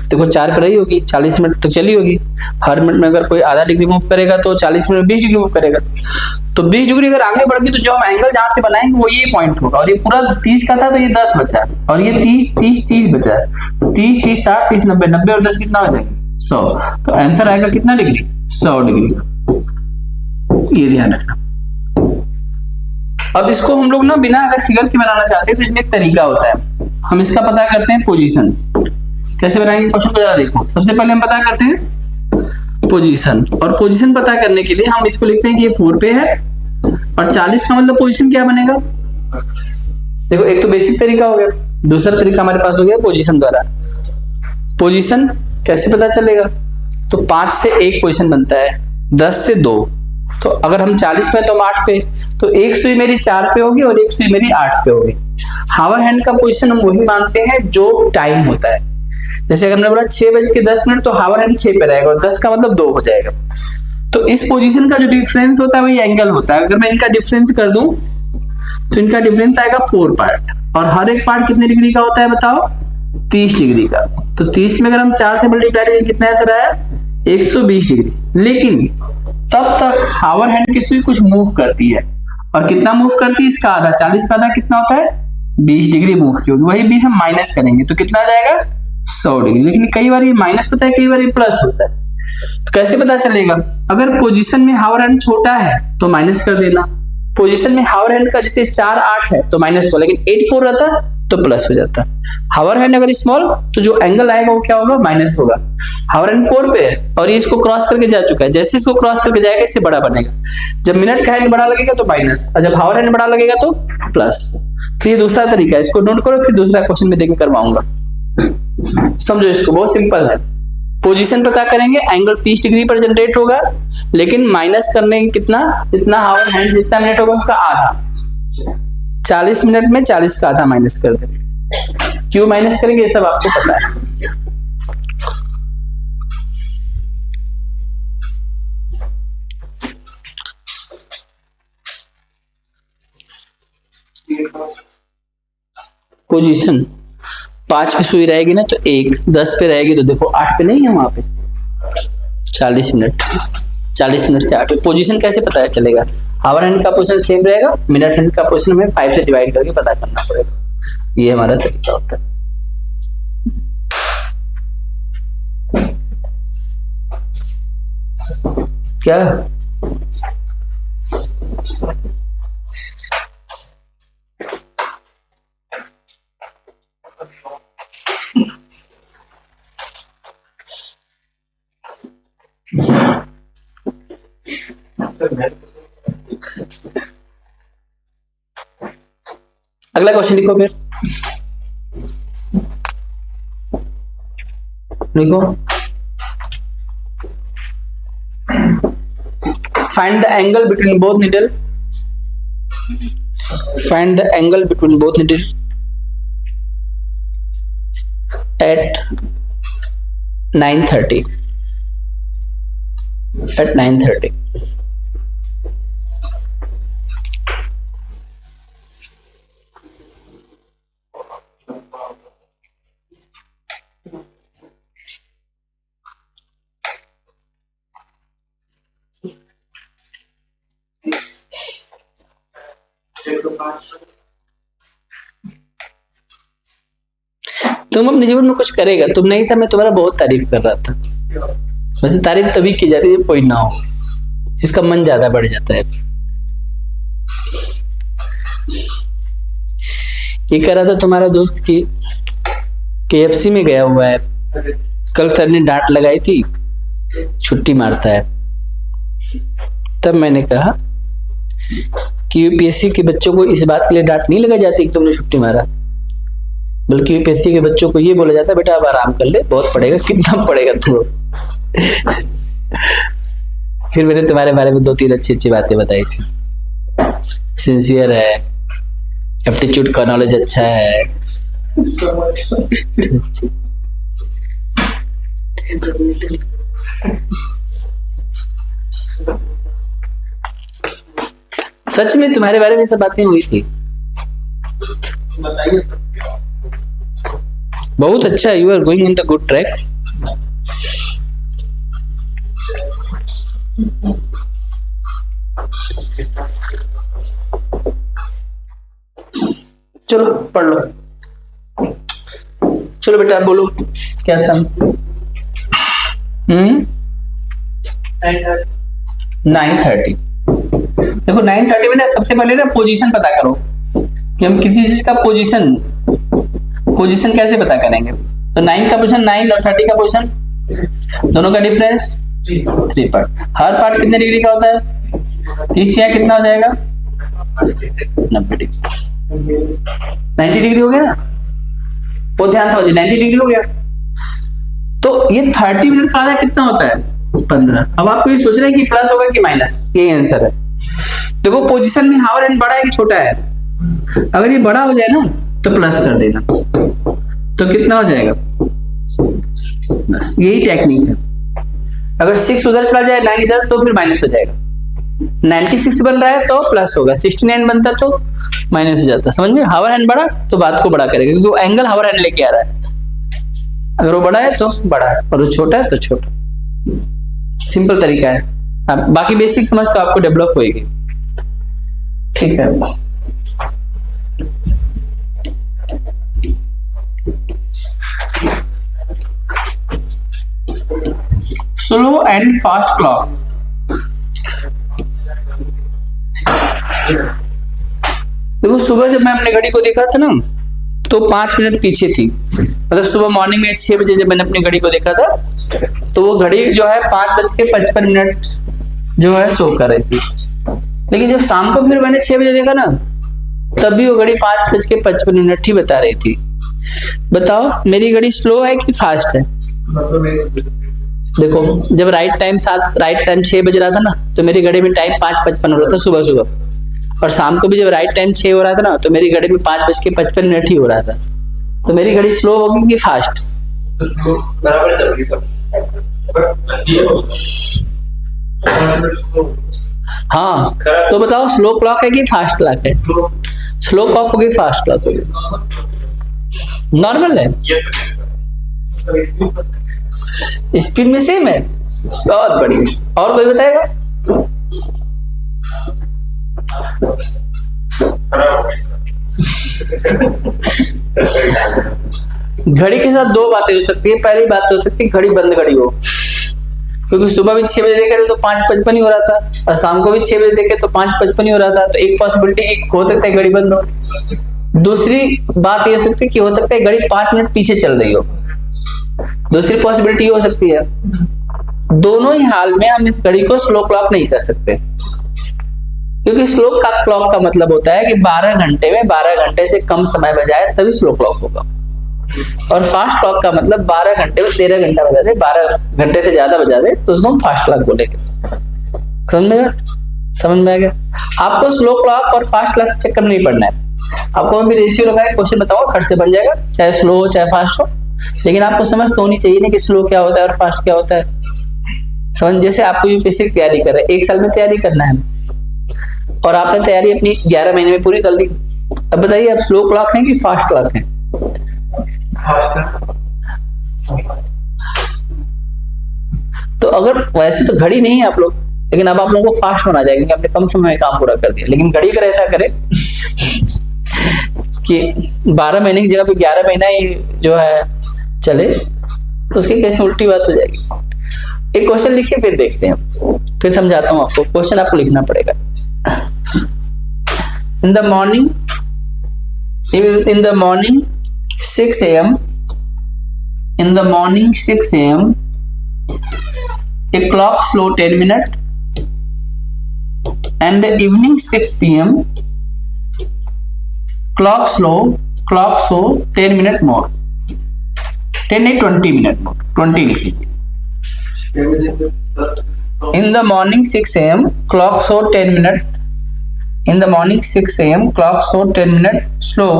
देखो 4 पर रही होगी, 40 मिनट तक चली होगी। हर मिनट में अगर कोई आधा डिग्री मूव करेगा तो 40 मिनट में 20 डिग्री मूव करेगा। तो 20 डिग्री अगर आगे बढ़ गई तो जो हम एंगल जहां से बनाएंगे वो ये पॉइंट होगा। और ये पूरा 30 का था तो ये 10 बचा और ये 30 बचा है। 30 30 60 30 90 90 और 10 कितना हो जाएगा? 100। तो आंसर आएगा कितना डिग्री? 100 डिग्री। ये ध्यान रखना। अब इसको हम लोग ना बिना अगर फिगर के बनाना चाहते हैं तो इसमें एक तरीका होता है। हम इसका पता करते हैं पोजीशन। कैसे बनाएंगे क्वेश्चन को जरा देखो। सबसे पहले हम पता करते हैं पोजीशन, और पोजीशन पता करने के लिए हम इसको लिखते हैं कि ये 4 पे है और 40 का मतलब पोजीशन क्या बनेगा? देखो एक तो बेसिक तरीका हो गया, दूसरा तरीका हमारे पास हो गया पोजीशन द्वारा। पोजीशन कैसे पता चलेगा? तो 5 से 1 पोजीशन बनता है, 10 से 2। तो अगर हम 40 में तो हम 8 पे, तो एक सुई मेरी 4 पे होगी और एक सुई मेरी 8 पे होगी। हावर हैंड का पोजीशन हम वही मानते हैं जो टाइम होता है। जैसे अगर हमने बोला 6:10 तो हावर हैंड 6 पे रहेगा और 10 का मतलब 2 हो जाएगा। तो इस पोजीशन का जो डिफरेंस होता है वही एंगल होता है। अगर मैं इनका डिफरेंस कर दूं तो इनका डिफरेंस आएगा 4 पार्ट, और हर एक पार्ट कितने डिग्री का होता है बताओ? 30 डिग्री का। तो 30 में अगर हम 4 से मल्टीप्लाई करेंगे कितना आंसर आया? 120 डिग्री। लेकिन तब तक हावर हैंड की सुई कुछ मूव करती है, और कितना मूव करती है? इसका आधा। 40 का आधा कितना होता है? 20 डिग्री मूव की होगी। वही 20 हम माइनस करेंगे तो कितना आ जाएगा? 100 डिग्री। लेकिन कई बार ये माइनस होता है, कई बार ये प्लस होता है। तो कैसे पता चलेगा? अगर पोजीशन में हावर हैंड छोटा है तो माइनस कर देना। पोजीशन में हावर हैंड का जैसे 4 8 है तो माइनस हो, लेकिन 8 4 रहता तो प्लस हो जाता। हावर हैंड अगर स्मॉल तो जो एंगल आएगा वो क्या होगा? माइनस होगा। हावर हैंड 4 पे है और ये इसको क्रॉस करके जा चुका है, जैसे इसको क्रॉस करके जाएगा इससे बड़ा बनेगा। जब मिनट का हैंड बड़ा लगेगा तो माइनस, और जब हावर हैंड बड़ा लगेगा तो प्लस। तो ये दूसरा तरीका है, इसको नोट करो, फिर दूसरा क्वेश्चन में देके करवाऊंगा। समझो इसको, बहुत सिंपल है। पोजीशन पता करेंगे, एंगल 30 डिग्री पर जनरेट होगा, लेकिन माइनस करने कितना? जितना हावर हैंड जितना मिनट होगा उसका आधा। 40 मिनट में 40 का आधा माइनस कर देंगे। क्यों माइनस करेंगे ये सब आपको पता है। पोजीशन 5 पे सुई रहेगी ना तो 1, 10 पे रहेगी तो देखो 8 पे नहीं है वहां पे 40 मिनट, 40 मिनट से 8 पोजीशन कैसे पता चलेगा? आवर हैंड का पोजीशन सेम रहेगा, मिनट हैंड का पोजीशन हमें 5 से डिवाइड करके पता करना पड़ेगा। ये हमारा तरीका होता है। क्या अगला क्वेश्चन लिखो, फिर लिखो। Find the angle between both needle, find the angle between both needle एट 9:30 at 9:30। तुम अपने जीवन में कुछ करेगा, तुम नहीं था मैं तुम्हारा बहुत तारीफ कर रहा था। वैसे तारीफ तभी की जाती है जब कोई ना हो, इसका मन ज्यादा बढ़ जाता है। ये कह रहा था तुम्हारा दोस्त कि KFC में गया हुआ है, कल सर ने डांट लगाई थी, छुट्टी मारता है। तब मैंने कहा कि यूपीएससी के बच्चों को इस बात के लिए डांट नहीं लगाई जाती कि तुमने छुट्टी मारा, बल्कि यूपीएससी के बच्चों को ये बोला जाता है बेटा अब आराम कर ले, बहुत पड़ेगा। कितना पड़ेगा तुम्हें? फिर मैंने तुम्हारे बारे में 2-3 अच्छी बातें बताई थी। सिंसियर है, एप्टीट्यूड का नॉलेज अच्छा है, सच में तुम्हारे बारे में सब बातें हुई थी। बहुत अच्छा, you are going in the good track. चलो पढ़ लो। चलो बेटा बोलो क्या था? 9:30। देखो 9:30 में ना सबसे पहले ना पोजीशन पता करो कि हम किसी चीज का पोजीशन कैसे पता करेंगे। तो 9 का पोजीशन 9 और 30 का पोजीशन, दोनों का डिफरेंस 3 पार्ट। हर पार्ट कितने डिग्री का होता है? 30 या कितना हो जाएगा? 90 डिग्री। 90 डिग्री हो गया ना, वो ध्यान से 90 डिग्री हो गया। तो ये 30 मिनट का आधा कितना होता है? 15। अब आपको ये सोचना है कि प्लस होगा कि माइनस, ये आंसर है। देखो पोजीशन में हावर हैंड बड़ा है कि छोटा है? अगर ये बड़ा हो जाए ना तो प्लस कर देना, तो कितना हो जाएगा? बस यही टेक्निक है। अगर 6 उधर चला जाए 9 इधर तो फिर माइनस हो जाएगा। 96 बन रहा है तो प्लस होगा, 69 बनता तो माइनस हो जाता। समझ में? हावर हैंड बड़ा तो बात को बड़ा करेगा, क्योंकि वो एंगल हावर हैंड लेके आ रहा है। अगर वो बड़ा है तो बड़ा है और वो छोटा है तो छोटा। सिंपल तरीका है। अब बाकी बेसिक समझ तो आपको डेवलप होएगी। ठीक है, स्लो एंड फास्ट क्लॉक। देखो सुबह जब मैं अपनी घड़ी को देखा था ना तो 5 मिनट पीछे थी। मतलब सुबह मॉर्निंग में 6 बजे जब मैंने अपनी घड़ी को देखा था तो वो घड़ी जो है 5:55 जो है शो कर रही थी। लेकिन जब शाम को फिर मैंने 6 बजे देखा ना तब भी वो घड़ी 5:55 ही बता रही थी। बताओ मेरी घड़ी स्लो है कि फास्ट है? देखो जब राइट टाइम 6 बज रहा था ना तो मेरी घड़ी में टाइम 5:55 हो रहा था सुबह सुबह, और शाम को भी जब राइट टाइम 6 हो रहा था ना तो मेरी घड़ी में 5:55 ही हो रहा था। तो मेरी घड़ी स्लो होगी कि फास्ट? तो स्लो बराबर चल रही सब। हाँ तो बताओ स्लो क्लॉक है कि फास्ट क्लॉक है? स्लो क्लॉक होगी फास्ट क्लॉक होगी? नॉर्मल है, यस सर। स्पीड में सेम है, बहुत बढ़िया। और कोई बताएगा? खराब हो गई सर। घड़ी के साथ दो बातें हो सकती है। पहली बात तो हो सकती है घड़ी बंद घड़ी हो, क्योंकि सुबह भी 6 बजे देखे तो 5:55 ही हो रहा था, और शाम को भी 6 बजे देखे तो 5:55 ही हो रहा था। तो एक पॉसिबिलिटी हो सकता है घड़ी बंद हो। दूसरी बात ये हो सकती है कि हो सकता है घड़ी 5 मिनट पीछे चल रही हो। दूसरी पॉसिबिलिटी हो सकती है। दोनों ही हाल में हम इस घड़ी को स्लो क्लॉक नहीं कर सकते, क्योंकि स्लो क्लॉक का मतलब होता है कि 12 घंटे में 12 घंटे से कम समय बजाए तभी स्लो क्लॉक होगा, और फास्ट क्लॉक का मतलब 12 घंटे में 13 घंटा बजा दे, 12 घंटे से ज्यादा बजा दे तो उसको हम फास्ट क्लॉक बोलेंगे। समझ में आ गया? आपको स्लो क्लॉक और फास्ट क्लॉक से चक्कर नहीं पड़ना है। आपको अभी रेशियो लगा के क्वेश्चन बताओ, खट से बन जाएगा, चाहे स्लो हो चाहे फास्ट हो। लेकिन आपको समझ तो होनी चाहिए ना कि स्लो क्या होता है और फास्ट क्या होता है। समझ, जैसे आपको यूपीएससी की तैयारी कर रहे हैं, 1 साल में तैयारी करना है, और आपने तैयारी अपनी 11 महीने में पूरी कर ली। अब बताइए आप स्लो क्लॉक हैं कि फास्ट क्लॉक हैं? तो अगर वैसे तो घड़ी नहीं है आप लोग, लेकिन अब आप लोगों को फास्ट होना जाएगा क्योंकि आपने कम समय में काम पूरा कर दिया। लेकिन घड़ी अगर ऐसा करे कि 12 महीने की जगह पे 11 महीना ही जो है चले, तो उसके केस में उल्टी बात हो जाएगी। एक क्वेश्चन लिखिए, फिर देखते हैं, फिर समझाता हूं आपको। क्वेश्चन आपको लिखना पड़ेगा। In the morning 6 AM, in the morning 6 AM, a clock slow 10 minutes, and the evening 6 PM, clock slow 10 minutes more, 10 नहीं 20 minutes more, 20 लिख लीजिए। In the morning 6 AM, clock slow 10 minutes, in the morning 6 AM, clock slow 10 minutes slow,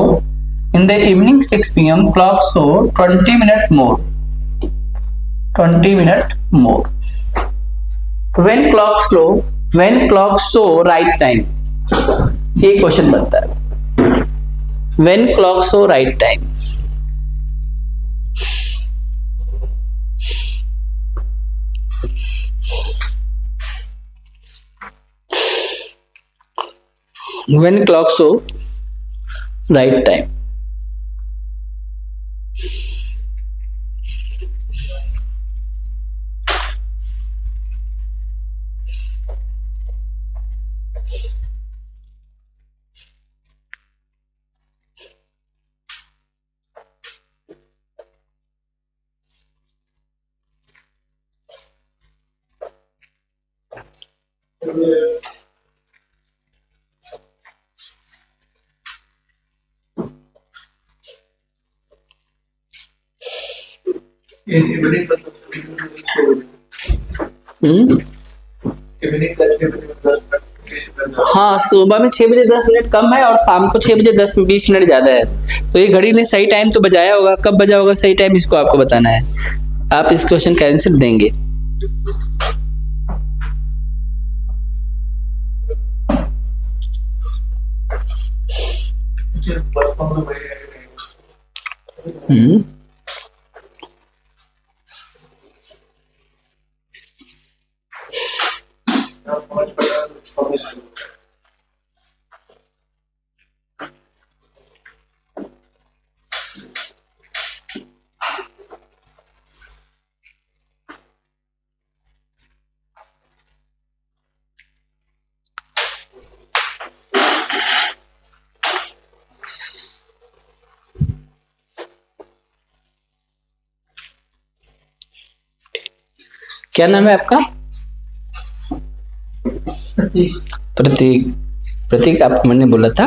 in the evening 6 PM, clock slow 20 minutes more, 20 minutes more. When clock show right time, ये क्वेश्चन बनता है। When clock show right time, when clock show right time, evening मतलब इवनिंग का 6 बजे 10 मिनट। हाँ, सुबह में 6 बजे 10 मिनट कम है और शाम को 6 बजे 10-20 मिनट ज्यादा है। तो ये घड़ी ने सही टाइम तो बजाया होगा, कब बजा होगा सही टाइम, इसको आपको बताना है। आप इस क्वेश्चन का आंसर देंगे। क्या नाम है आपका? प्रतीक आप मैंने बोला था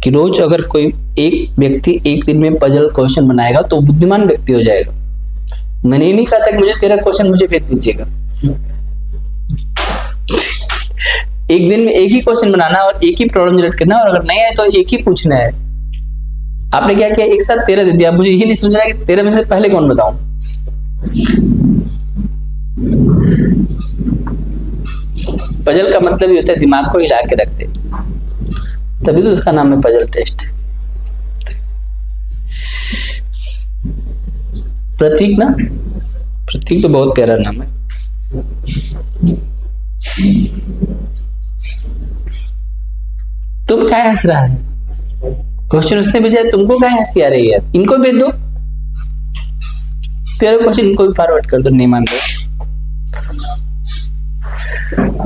कि रोज अगर कोई एक व्यक्ति एक दिन में पजल क्वेश्चन बनाएगा तो बुद्धिमान व्यक्ति हो जाएगा। मैंने ये नहीं कहा था कि मुझे 13 क्वेश्चन मुझे भेज दीजिएगा। एक दिन में एक ही क्वेश्चन बनाना और एक ही प्रॉब्लम जनरेट करना, और अगर नहीं आए तो एक ही पूछना है। आपने क्या किया, एक साथ 13 दे दिया। मुझे यही नहीं समझ रहा कि 13 में से पहले कौन बताऊं। पजल का मतलब ये होता है दिमाग को हिला के रख दे, तभी तो उसका नाम है पजल टेस्ट। प्रतीक ना, प्रतीक तो बहुत प्यारा नाम है। तुम क्या हंस रहा है? क्वेश्चन उसने भेजा है, तुमको क्या हंसी आ रही है? इनको भेज दो, तेरा क्वेश्चन इनको भी फॉरवर्ड कर दो, नहीं मान रहे।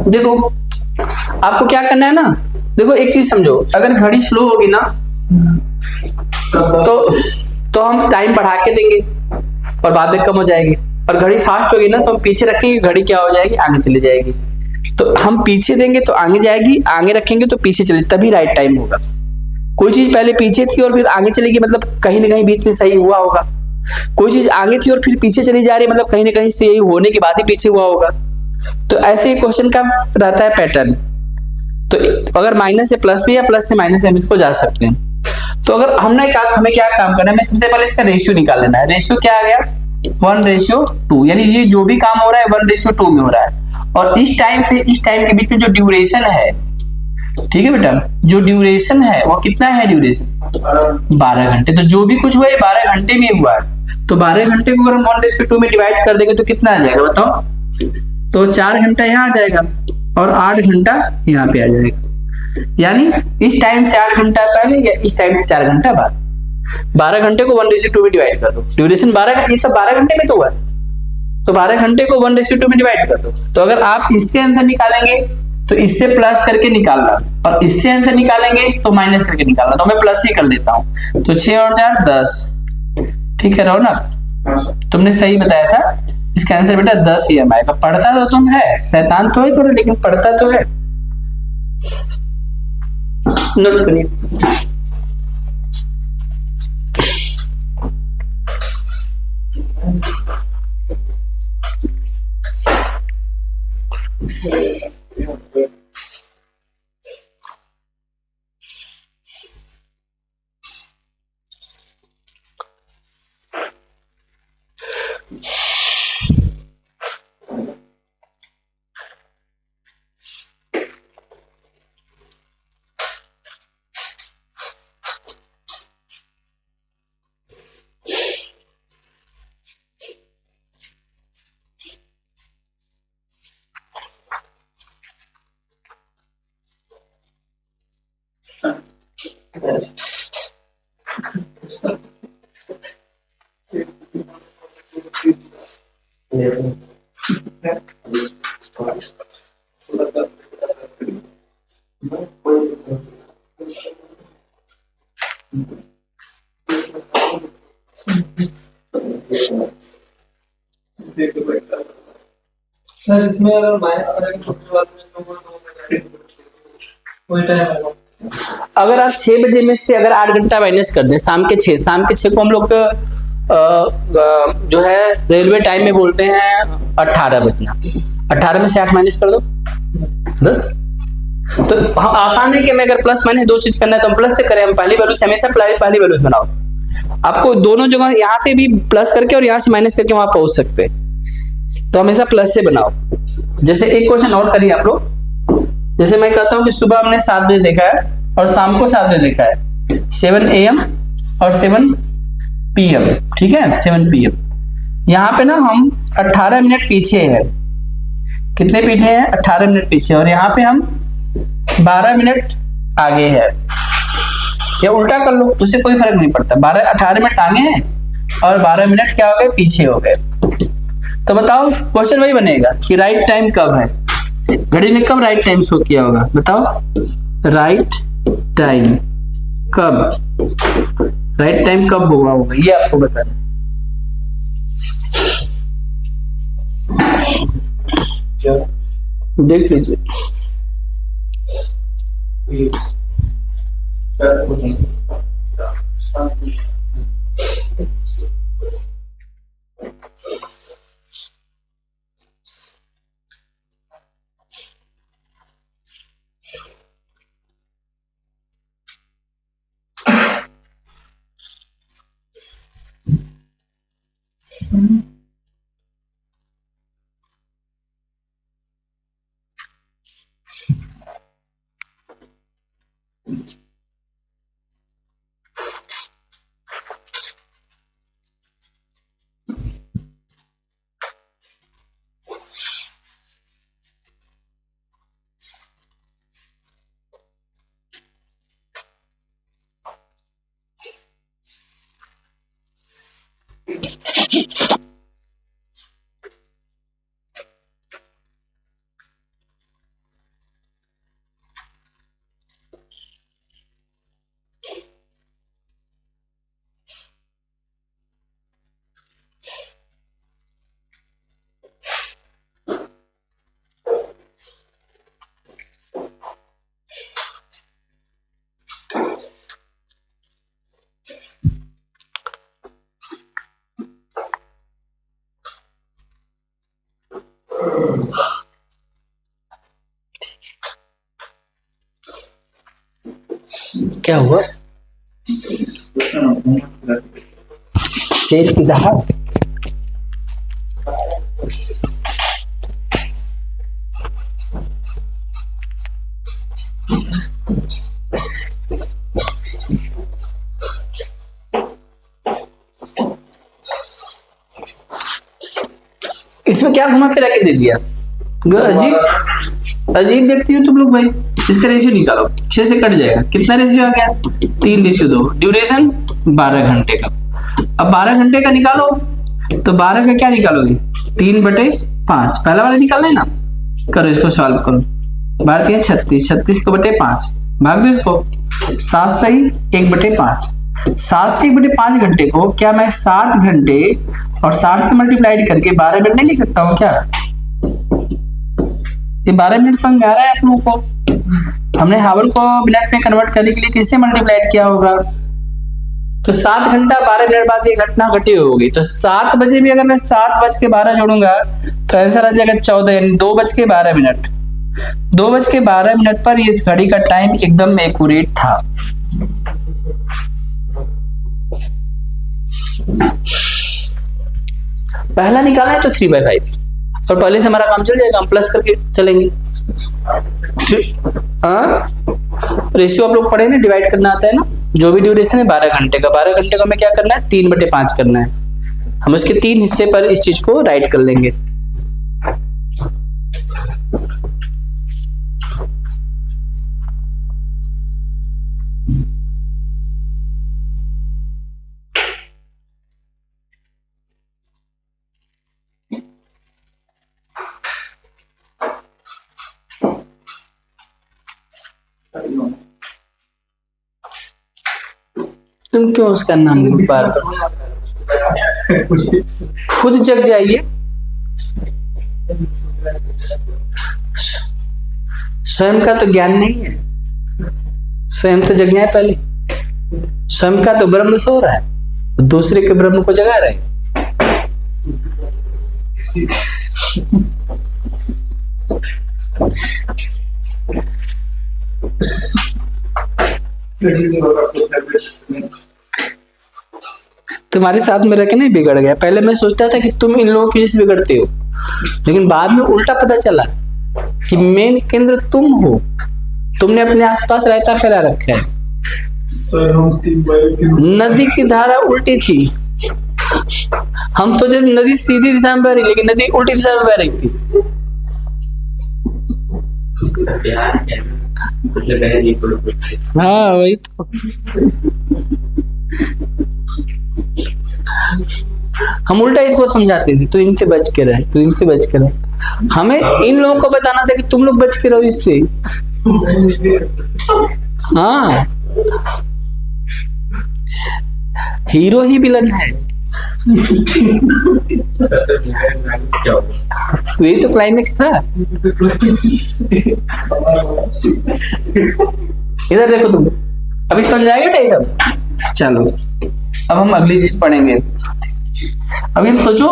देखो आपको क्या करना है ना, देखो एक चीज समझो, अगर घड़ी स्लो होगी ना तो हम टाइम बढ़ा के देंगे और बाद में कम हो जाएगी, और घड़ी फास्ट होगी ना तो हम पीछे रखेंगे, घड़ी क्या हो जाएगी, आगे चली जाएगी। तो हम पीछे देंगे तो आगे जाएगी, आगे रखेंगे तो पीछे चले, तभी राइट टाइम होगा। कोई चीज पहले पीछे थी और फिर आगे चलेगी, मतलब कहीं ना कहीं बीच में सही हुआ होगा। कोई चीज आगे थी और फिर पीछे चली जा रही है, मतलब कहीं ना कहीं सही होने के बाद ही पीछे हुआ होगा। तो ऐसे ही क्वेश्चन का रहता है पैटर्न। तो अगर माइनस से प्लस में या प्लस से माइनस में हम इसको जा सकते हैं। तो अगर हमें क्या काम करना है, हमें सबसे पहले इसका रेशियो निकाल लेना है। रेशियो क्या आ गया, 1:2, यानी ये जो भी काम हो रहा है 1:2 में हो रहा है। और इस टाइम से इस टाइम के बीच में जो ड्यूरेशन है, ठीक है बेटा, जो ड्यूरेशन है वो कितना है, ड्यूरेशन 12 घंटे। तो जो भी कुछ हुआ है 12 घंटे में हुआ है। तो 12 घंटे को अगर हम 1:2 में डिवाइड कर देंगे तो कितना आ जाएगा बताओ? तो 4 घंटा यहाँ आ जाएगा और 8 घंटा यहाँ पे आ जाएगा। यानी इस टाइम से 8 घंटा पहले या इस टाइम से 4 घंटा बाद। 12 घंटे को 1:2 में डिवाइड कर दो, ड्यूरेशन 12, ये सब 12 घंटे में तो हुआ, तो 12 घंटे को 1:2 में डिवाइड कर दो। तो अगर आप इससे आंसर निकालेंगे तो इससे प्लस करके निकालना, और इससे आंसर निकालेंगे तो माइनस करके निकालना। तो मैं प्लस ही कर लेता हूं। तो 6 और 4 10, ठीक है रौनक, तुमने सही बताया था। इसका आंसर बेटा 10 ही आएगा। पढ़ता तो तुम है, शैतान तो है थोड़ा, लेकिन पढ़ता तो है। नोट करिए। सर इसमें अगर माइनस करेंगे छोटे वाले तो वही टाइम आएगा। अगर आप 6 बजे में से अगर 8 घंटा माइनस कर दें, शाम के 6 को हम लोग जो है रेलवे टाइम में बोलते हैं 18 बजना। 18 में से 8 माइनस कर दो 10। तो आसान है कि हमें अगर प्लस माइनस दो चीज करना है तो हम प्लस से करें। हम पहली वैल्यू से हमेशा पहली वैल्यू से बनाओ। आपको दोनों जगह यहाँ से भी प्लस करके और यहाँ से माइनस करके वहां पहुंच सकते हैं, तो हमेशा प्लस से बनाओ। जैसे एक क्वेश्चन और करिए आप लोग। जैसे मैं कहता हूँ कि सुबह हमने 7 बजे देखा है और शाम को 7 बजे देखा है, 7 AM और 7 PM, ठीक है 7 PM। यहाँ पे ना हम 18 मिनट पीछे है। कितने पीछे हैं? 18 मिनट पीछे। और यहाँ पे हम 12 मिनट आगे है, या उल्टा कर लो, उससे कोई फर्क नहीं पड़ता। 18 मिनट आगे हैं और 12 मिनट क्या हो गए, पीछे हो गए। तो बताओ क्वेश्चन वही बनेगा कि राइट टाइम कब है, घड़ी ने कब राइट टाइम शो किया होगा, बताओ राइट टाइम कब, राइट टाइम कब हुआ होगा, ये आपको बताना। देख लीजिए। क्या हुआ? शेर की दहाड़। इसमें क्या घुमा फिरा के दे दिया? अजीब अजीब व्यक्ति हो तुम लोग भाई। इसका रेशियो निकालो, 6 से कट जाएगा। कितना रेशियो आ गया? 3:2। ड्यूरेशन 12 घंटे का। अब 12 घंटे का निकालो तो 12 का क्या निकालोगे? 3/5। पहला वाला निकालना है ना, करो इसको सॉल्व करो। 12 36, 36 को बटे 5 भाग दो इसको। 7 सही 1/5। 7 से 1/5 घंटे को क्या मैं 7 घंटे और 60 से मल्टीप्लाइड करके 12 मिनट नहीं लिख सकता हूँ क्या? ये 12 मिनट समझ में आ रहा है आप लोगों को? हमने हावर को मिनट में कन्वर्ट करने के लिए किससे मल्टीप्लाइड किया होगा? तो 7 घंटा 12 मिनट बाद ये घटना घटी होगी। तो 7 बजे भी अगर मैं 7:12 जोड़ूंगा तो आंसर आ जाएगा 14, यानी 2:12। 2:12 पर इस घड़ी का टाइम एकदम एक्यूरेट था। पहला निकालना है तो 3/5 और पहले से हमारा काम चल जाएगा, हम प्लस करके चलेंगे। रेशियो आप लोग पढ़े ना, डिवाइड करना आता है ना। जो भी ड्यूरेशन है 12 घंटे का, 12 घंटे का हमें क्या करना है? 3/5 करना है। हम उसके 3 हिस्से पर इस चीज को राइट कर लेंगे। तुम क्यों उसका नाम बार खुद जग जाइए। स्वयं का तो ज्ञान नहीं है, स्वयं तो जग जाए पहले। स्वयं का तो ब्रह्म सो रहा है, दूसरे के ब्रह्म को जगा रहे। तुम्हारे साथ में रह के नहीं बिगड़ गया। पहले मैं सोचता था कि तुम इन लोगों की वजह से बिगड़ते हो, लेकिन बाद में उल्टा पता चला कि मेन केंद्र तुम हो। तुमने अपने आसपास रायता फैला रखा है। नदी की धारा उल्टी थी, हम तो जब नदी सीधी दिशा में बह रही, लेकिन नदी उल्टी दिशा में बह रही थी। हाँ वही तो। हम उल्टा इसको समझाते थे, तू इनसे बच के रहे, तू इनसे बच के रहे। हमें इन लोगों को बताना था कि तुम लोग बच के रहो इससे। हाँ, हीरो ही विलन है। तो यही तो क्लाइमेक्स था। इधर देखो तुम, अभी समझ आएगा ना एकदम। चलो अब हम अगली चीज पढ़ेंगे। अभी सोचो,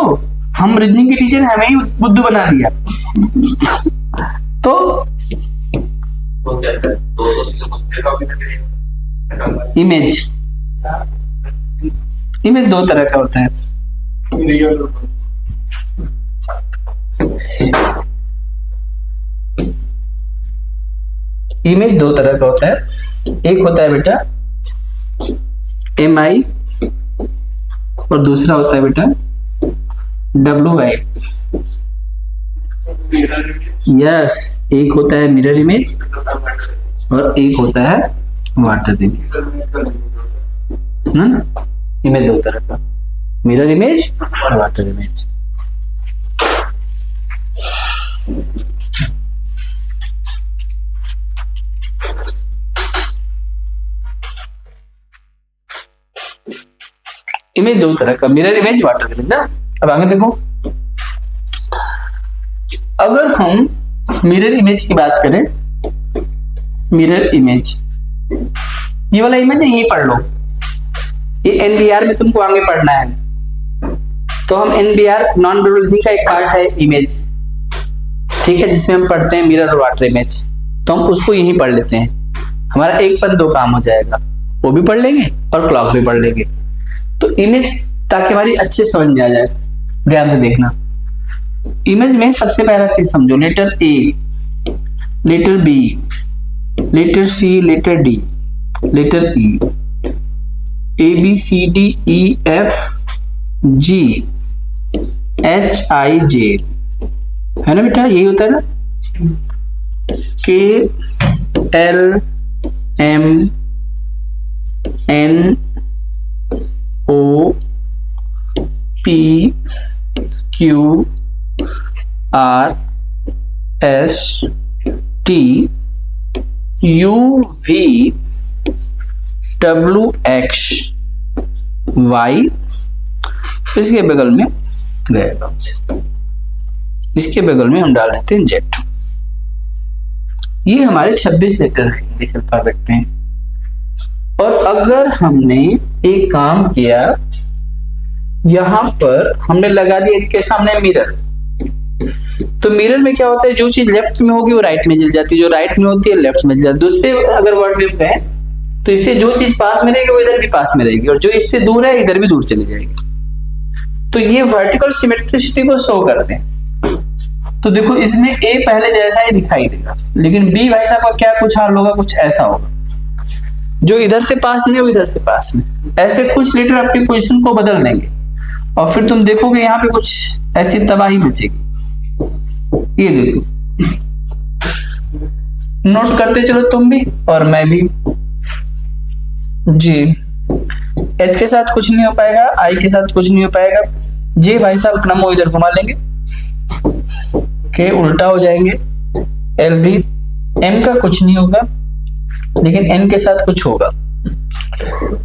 हम रीजनिंग के टीचर ने हमें ही बुद्धू बना दिया। तो इमेज दो तरह का होता है। इमेज दो तरह का होता है। एक होता है बेटा MI और दूसरा होता है बेटा WI। यस, एक होता है मिरर इमेज और एक होता है वाटर इमेज। इमेज दो तरह का। मिरर इमेज और वाटर इमेज। इमेज दो तरह का, मिरर इमेज, वाटर इमेज ना। अब आगे देखो, अगर हम मिरर इमेज की बात करें, मिरर इमेज, ये वाला इमेज यही पढ़ लो, ये एनबीआर में तुमको आगे पढ़ना है। तो हम एनबीआर नॉन बायोलॉजी का एक पार्ट है इमेज, ठीक है, जिसमें हम पढ़ते हैं मिरर और वाटर इमेज। तो हम उसको यही पढ़ लेते हैं, हमारा एक पर दो काम हो जाएगा, वो भी पढ़ लेंगे और क्लॉक भी पढ़ लेंगे। तो इमेज ताकि हमारी अच्छे समझ में आ जाए, ध्यान से देखना। इमेज में सबसे पहला चीज समझो, letter A, letter B, letter C, letter D, letter E, A B C D E F G H I J, है ना बेटा, यही होता है ना। K L M N O P Q R S T U V W X Y, इसके बगल में रहेगा, इसके बगल में हम डाल देते हैं जेड। ये हमारे 26 लेटर हैं इंग्लिश अल्फाबेट में। और अगर हमने एक काम किया, यहां पर हमने लगा दिया इनके सामने मिरर, तो मिरर में क्या होता है, जो चीज लेफ्ट में होगी वो राइट में चल जाती है, जो राइट में होती है लेफ्ट में चल जाती है। दूसरे अगर वर्ड में कहें तो इससे जो चीज पास में रहेगी वो इधर भी पास में रहेगी, और जो इससे दूर है इधर भी दूर चली जाएगी। तो ये वर्टिकल सिमेट्रिसिटी को शो करते हैं। तो देखो इसमें ए पहले जैसा ही दिखाई देगा, लेकिन बी भाई साहब का क्या कुछ हाल होगा, कुछ ऐसा होगा, जो इधर से पास में वो इधर से पास में। ऐसे कुछ लेटर अपनी पोजीशन को बदल देंगे और फिर तुम देखोगे यहाँ पे कुछ ऐसी तबाही मचेगी। ये देखो, नोट करते चलो तुम भी और मैं भी जी। एच के साथ कुछ नहीं हो पाएगा, आई के साथ कुछ नहीं हो पाएगा, जे भाई साहब अपना मुंह इधर घुमा लेंगे, के उल्टा हो जाएंगे, एल भी, एम का कुछ नहीं होगा लेकिन एन के साथ कुछ होगा,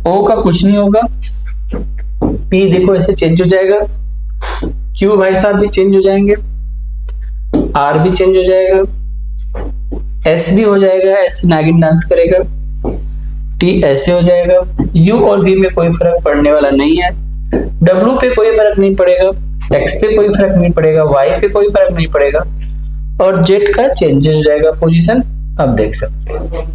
ओ का कुछ नहीं होगा, पी देखो ऐसे चेंज हो जाएगा, क्यू भाई साहब भी चेंज हो जाएंगे, आर भी चेंज हो जाएगा, एस भी हो जाएगा, ऐसे नागिन डांस करेगा, टी ऐसे हो जाएगा, यू और वी में कोई फर्क पड़ने वाला नहीं है, डब्ल्यू पे कोई फर्क नहीं पड़ेगा, एक्स पे कोई फर्क नहीं पड़ेगा, वाई पे कोई फर्क नहीं पड़ेगा, और जेड का चेंज हो जाएगा पोजीशन। अब देख सकते हैं,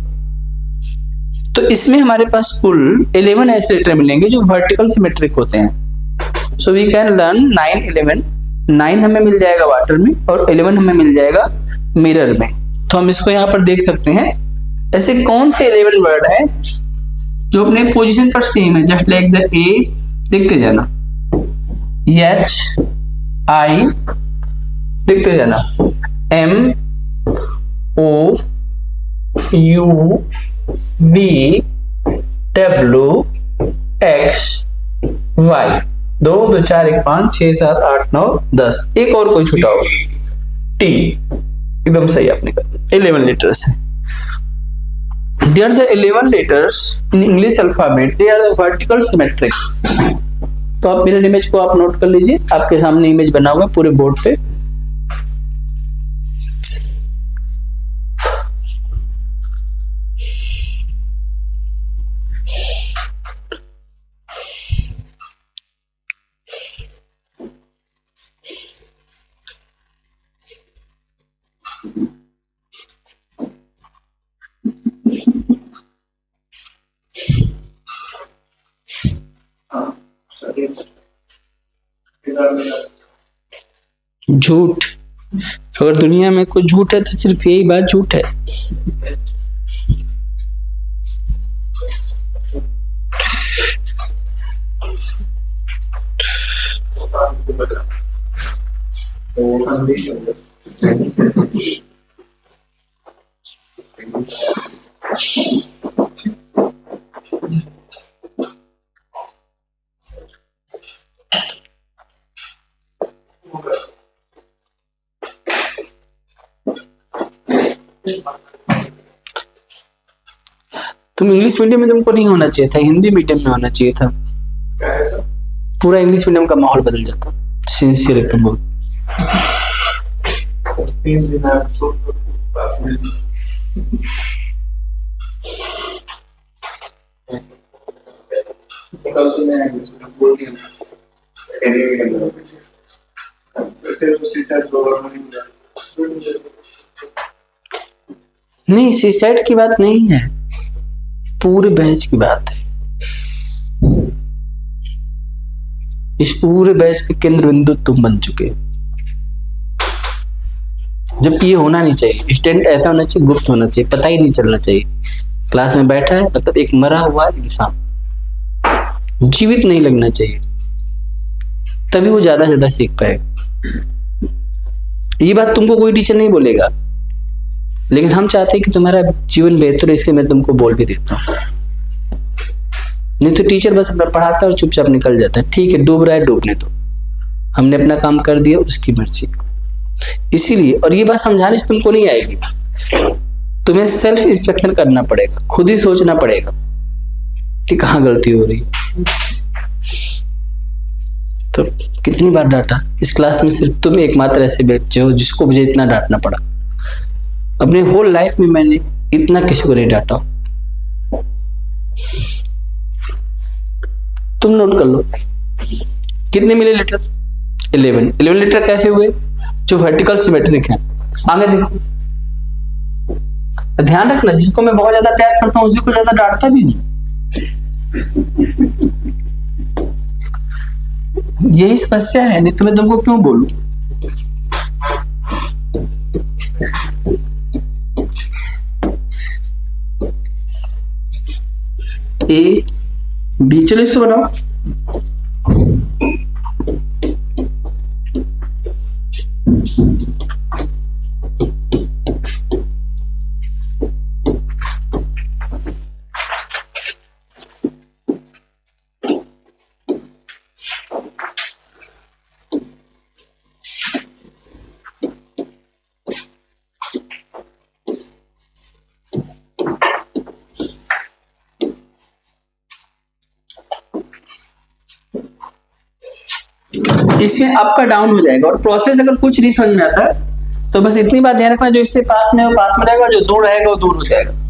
तो इसमें हमारे पास कुल 11 ऐसे लेटर मिलेंगे जो वर्टिकल सिमेट्रिक होते हैं। सो वी कैन लर्न 9 11, 9 हमें मिल जाएगा वाटर में और 11 हमें मिल जाएगा मिरर में। तो हम इसको यहाँ पर देख सकते हैं, ऐसे कौन से 11 वर्ड है जो अपने पोजीशन पर सेम है, जस्ट लाइक द ए, देखते जाना, एच आई, देखते जाना, M O U V W X Y, 2 2 4 1 5 6 7 8 9 10, एक और कोई छूटा हो, टी, एकदम सही आपने कहा, 11 लेटर्स है। They are the 11 letters in English alphabet. They are the vertical symmetric. तो आप मिरर इमेज को आप नोट कर लीजिए, आपके सामने इमेज बना हुआ पूरे बोर्ड पे। झूठ, अगर दुनिया में कोई झूठ है तो सिर्फ यही बात झूठ है। तुम इंग्लिश मीडियम में तुमको नहीं होना चाहिए था, हिंदी मीडियम में होना चाहिए था। क्या है सर? पूरा इंग्लिश मीडियम का माहौल बदल जाता। सिंसियर एकदम बहुत। 3 दिन आप सोच पास में कल से मैं बोल दिया ट्रेनिंग के अंदर फिर उसी से नहीं, सुसाइड की बात नहीं है, पूरे बैच की बात है। इस पूरे बैच के केंद्र बिंदु तुम बन चुके हो, जबकि ये होना नहीं चाहिए। स्टूडेंट ऐसा होना चाहिए, गुप्त होना चाहिए, पता ही नहीं चलना चाहिए। क्लास में बैठा है मतलब एक मरा हुआ इंसान, जीवित नहीं लगना चाहिए, तभी वो ज्यादा से ज्यादा सीख पाएगा। ये बात तुमको कोई टीचर नहीं बोलेगा, लेकिन हम चाहते हैं कि तुम्हारा जीवन बेहतर है, इसलिए मैं तुमको बोल भी देता हूँ। नहीं तो टीचर बस अपना पढ़ाता है और चुपचाप निकल जाता है। ठीक है, डूब रहा है, डूबने दो, हमने अपना काम कर दिया, उसकी मर्जी। इसीलिए, और ये बात समझाने से तुमको नहीं आएगी, तुम्हें सेल्फ इंस्पेक्शन करना पड़ेगा, खुद ही सोचना पड़ेगा कि कहाँ गलती हो रही है। तो कितनी बार डांटा इस क्लास में? सिर्फ तुम एकमात्र ऐसे बच्चे हो जिसको मुझे इतना डांटना पड़ा। अपने होल लाइफ में मैंने इतना किसी को नहीं डांटा। तुम नोट कर लो कितने मिलीलीटर? 11 लीटर कैसे हुए? जो वर्टिकल सिमेट्रिक है। आगे देखो, ध्यान रखना, जिसको मैं बहुत ज्यादा प्यार करता हूं उसी को ज्यादा डांटता भी नहीं। यही समस्या है, नहीं तो मैं तुमको क्यों बोलूं। ए बी, चलो इसको बनाओ। इसमें अप का डाउन हो जाएगा, और प्रोसेस अगर कुछ नहीं समझ में आता तो बस इतनी बात ध्यान रखना, जो इससे पास में है वो पास में रहेगा, जो दूर रहेगा वो दूर हो जाएगा।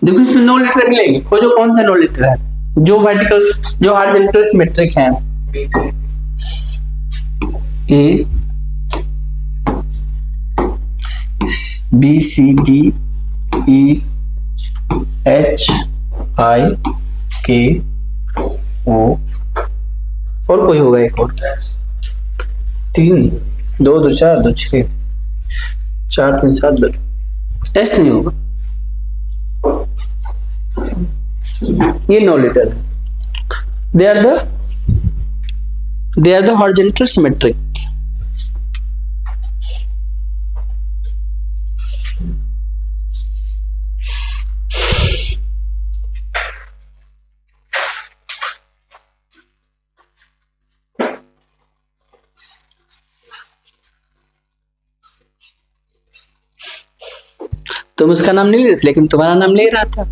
देखो इसमें 9 लीटर मिलेंगे, खोजो कौन सा 9 लीटर है, जो वर्टिकल, जो हॉरिजॉन्टल सिमेट्रिक है। A B C D E H I K O, और कोई होगा एक और, 3 2 2 4 2 6 4 3 7 2, एस नहीं होगा। ये 9 लीटर है। They are the horizontal symmetric. तुम उसका नाम नहीं ले रहे थे, लेकिन तुम्हारा नाम ले रहा था,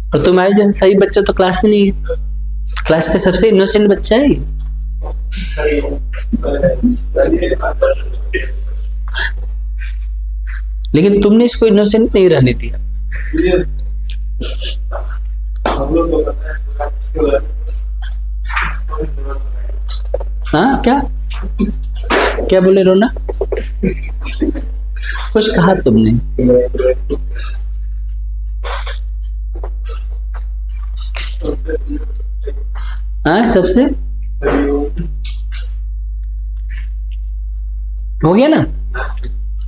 और तुम्हारे जैसा सही बच्चा तो क्लास में नहीं है। क्लास का सबसे इनोसेंट बच्चा है। लेकिन तुमने इसको इनोसेंट नहीं रहने दिया। ये हम लोग को पता है इसके बारे में। हाँ क्या क्या बोले रोना? कुछ कहा तुमने? हाँ सबसे हो गया ना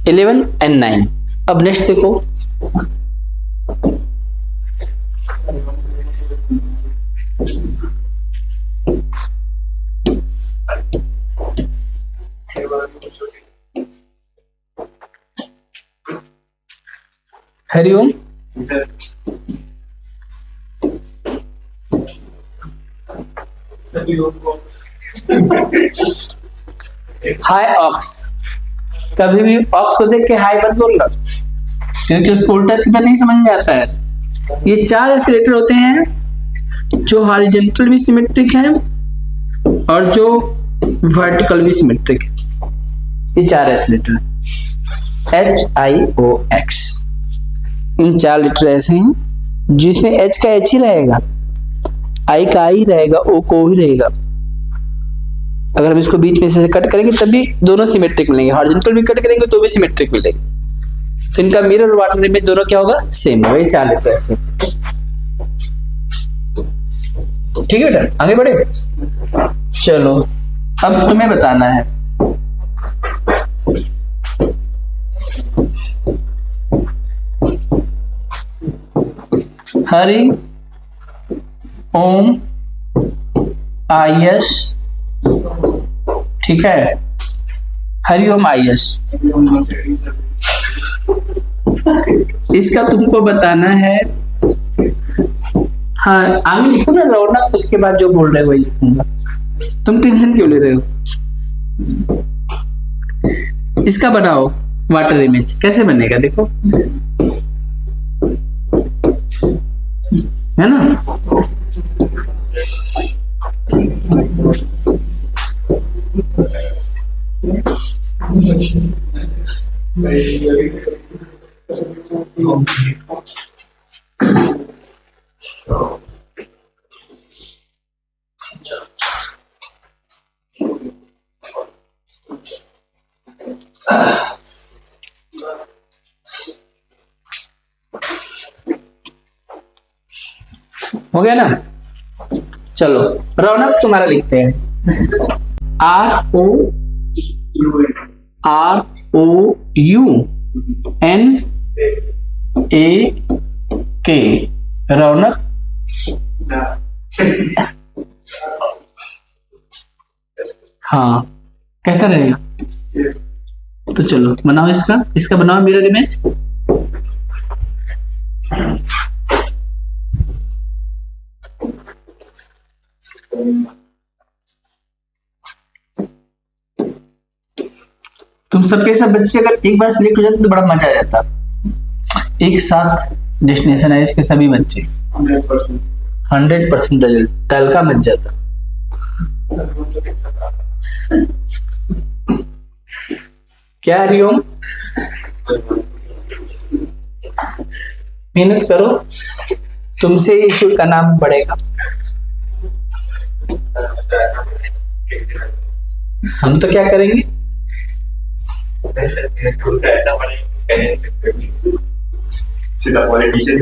11 and 9। अब नेक्स्ट देखो, हरिओम हाय ऑक्स। कभी भी ऑक्स को देख के हाय मत बोलना, क्योंकि उसको उल्टा सीधा नहीं समझ में आता है। ये 4 ऐसे लेटर होते हैं जो हॉरिजॉन्टल भी सिमेट्रिक है और जो वर्टिकल भी सिमेट्रिक है। ये 4 ऐसे लेटर HIOX। इन 4 लेटर ऐसे हैं जिसमें H का H ही रहेगा, I का I ही रहेगा, O को ही रहेगा। अगर हम इसको बीच में से कट करेंगे तभी दोनों सिमेट्रिक मिलेंगे, हॉरिजॉन्टल भी कट करेंगे तो भी सिमेट्रिक मिलेंगे। तो इनका मिरर और वाटर इमेज दोनों क्या होगा? सेम होगा। ये 4 लेटर ऐसे। ठीक है बेटा, आगे बढ़े। चलो अब तुम्हें बताना है हरि ओम IS। ठीक है, हरिओम IS। इसका तुमको बताना है। हाँ आगे लिखो ना रौनक, उसके बाद जो बोल रहे हो वही लिखूंगा। तुम टेंशन क्यों ले रहे हो? इसका बनाओ वाटर इमेज। कैसे बनेगा देखो, है ना? हो गया ना? चलो रौनक तुम्हारा लिखते हैं। ROUNAK। रौनक। हाँ कैसा रहेगा? तो चलो बनाओ इसका बनाओ मिरर इमेज। तुम सबके सब बच्चे अगर एक बार सिलेक्ट हो जाते तो बड़ा मजा आ जाता। एक साथ डेस्टिनेशन है इसके सभी बच्चे 100% रिजल्ट तलका मच जाता। क्या हरिओम, मेहनत करो, तुमसे इशू का नाम बढ़ेगा। हम तो क्या करेंगे? ऐसा सीधा पॉलिटिशियन।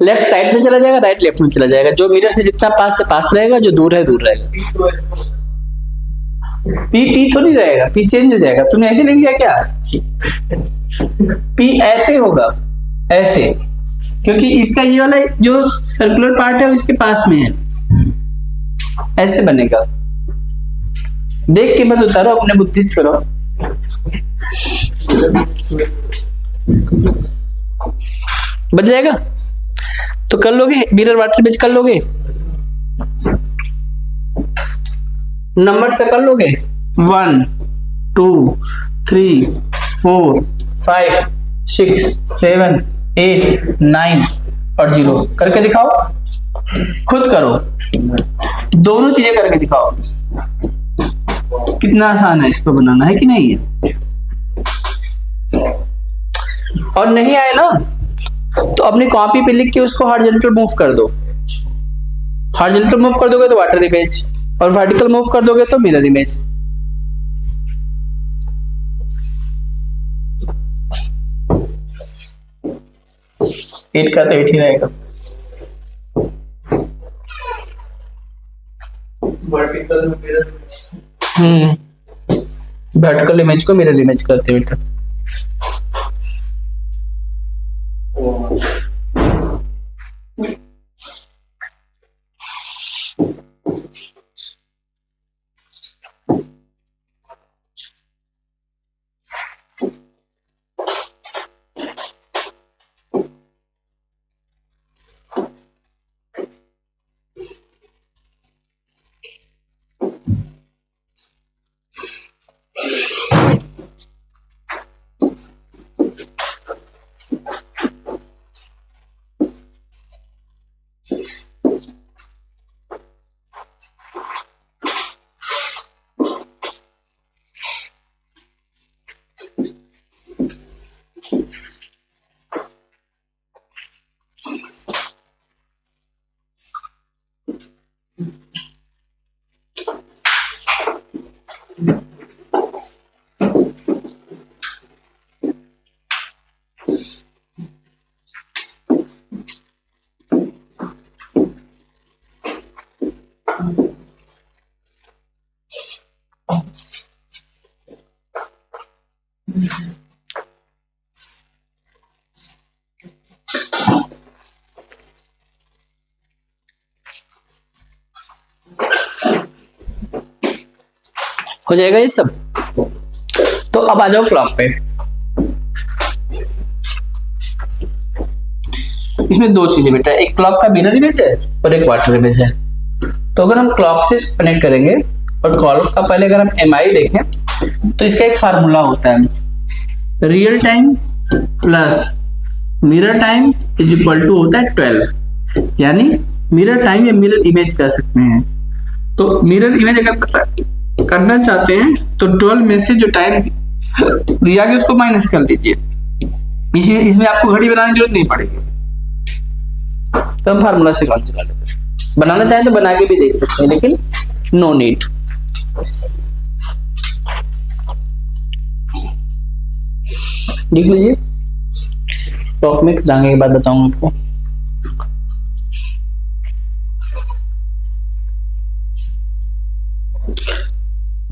लेफ्ट राइट में चला जाएगा, राइट लेफ्ट में चला जाएगा। जो मिरर से जितना पास से पास रहेगा, जो दूर है दूर रहेगा। पी तो नहीं रहेगा, पी चेंज हो जाएगा। तुमने ऐसे लिख लिया क्या? पी ऐसे होगा, ऐसे, क्योंकि इसका ये वाला जो सर्कुलर पार्ट है वो इसके पास में है। ऐसे बनेगा। देख के मत उतारो, अपने बुद्धि से करो। बन जाएगा तो कर लोगे, मिरर वाटर इमेज कर लोगे, नंबर से कर लोगे। 1 2 3 4 5 6 7 8 9 और 0 करके दिखाओ, खुद करो, दोनों चीजें करके दिखाओ। कितना आसान है इसको बनाना, है कि नहीं है? और नहीं आए ना तो अपनी कॉपी पे लिख के उसको हॉरिजॉन्टल मूव कर दो। हॉरिजॉन्टल मूव कर दोगे तो वाटर इमेज, और वर्टिकल मूव कर दोगे तो मिरर इमेज। एट का तो 8 ही रहेगा। वर्टिकल मिरर वर्टिकल इमेज को मिरर इमेज करते हैं बेटा। हो जाएगा ये सब। तो अब आ जाओ क्लॉक पे। इसमें दो चीजें बेटा, एक क्लॉक का मिरर इमेज है और एक वाटर इमेज है। तो अगर हम क्लॉक से कनेक्ट करेंगे और क्लॉक का पहले अगर हम एमआई देखें तो इसका एक फार्मूला होता है, real time plus mirror time is equal to होता है 12, यानी मिरर टाइम या मिरर इमेज कह सकते हैं। तो मिरर इमेज अगर पता करना चाहते हैं तो 12 में से जो टाइम दिया गया उसको माइनस कर लीजिए। इसमें आपको घड़ी बनाने की जरूरत नहीं पड़ेगी, तो हम फार्मूला से काम चला लेते हैं। बनाना चाहें तो बना के भी देख सकते हैं, लेकिन नो नीड। लिख लीजिए, टॉप में दांगे के बाद बताऊंगा आपको।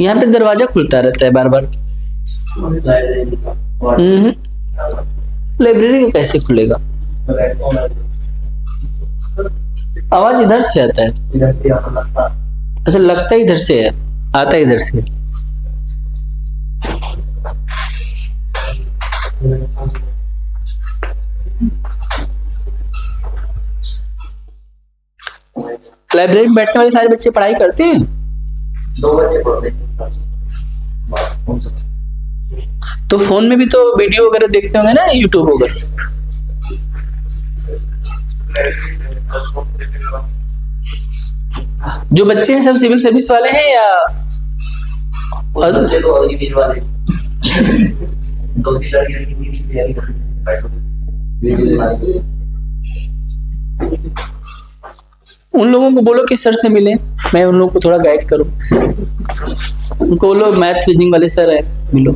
यहाँ पे दरवाजा खुलता रहता है बार बार। लाइब्रेरी का कैसे खुलेगा? आवाज इधर से आता है। अच्छा, लगता है इधर से है, आता है इधर से। लाइब्रेरी में बैठने वाले सारे बच्चे पढ़ाई करते हैं? 2 बच्चे पढ़ते हैं। तो फोन में भी तो वीडियो वगैरह देखते होंगे ना, यूट्यूब वगैरह। जो बच्चे हैं सब सिविल सर्विस वाले हैं या बच्चे तो अग्निवीर वाले 2-3 लड़कियां अग्निवीर की तैयारी कर रही हैं। उन लोगों को बोलो कि सर से मिले, मैं उन लोगों को थोड़ा गाइड करूं। उनको बोलो मैथ रीजनिंग वाले सर है, मिलो।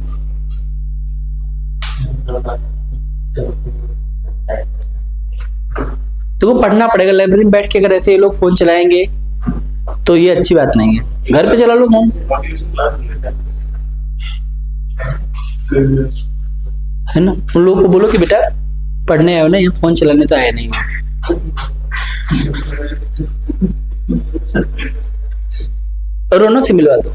तो पढ़ना पड़ेगा लाइब्रेरी में बैठ के। अगर ऐसे ये लोग फोन चलाएंगे तो ये अच्छी बात नहीं है। घर पे चला लो फोन, है ना। उन लोगों को बोलो कि बेटा पढ़ने आए हो ना, यहाँ फोन चलाने तो आया नहीं है। रौनक से मिलवा दो।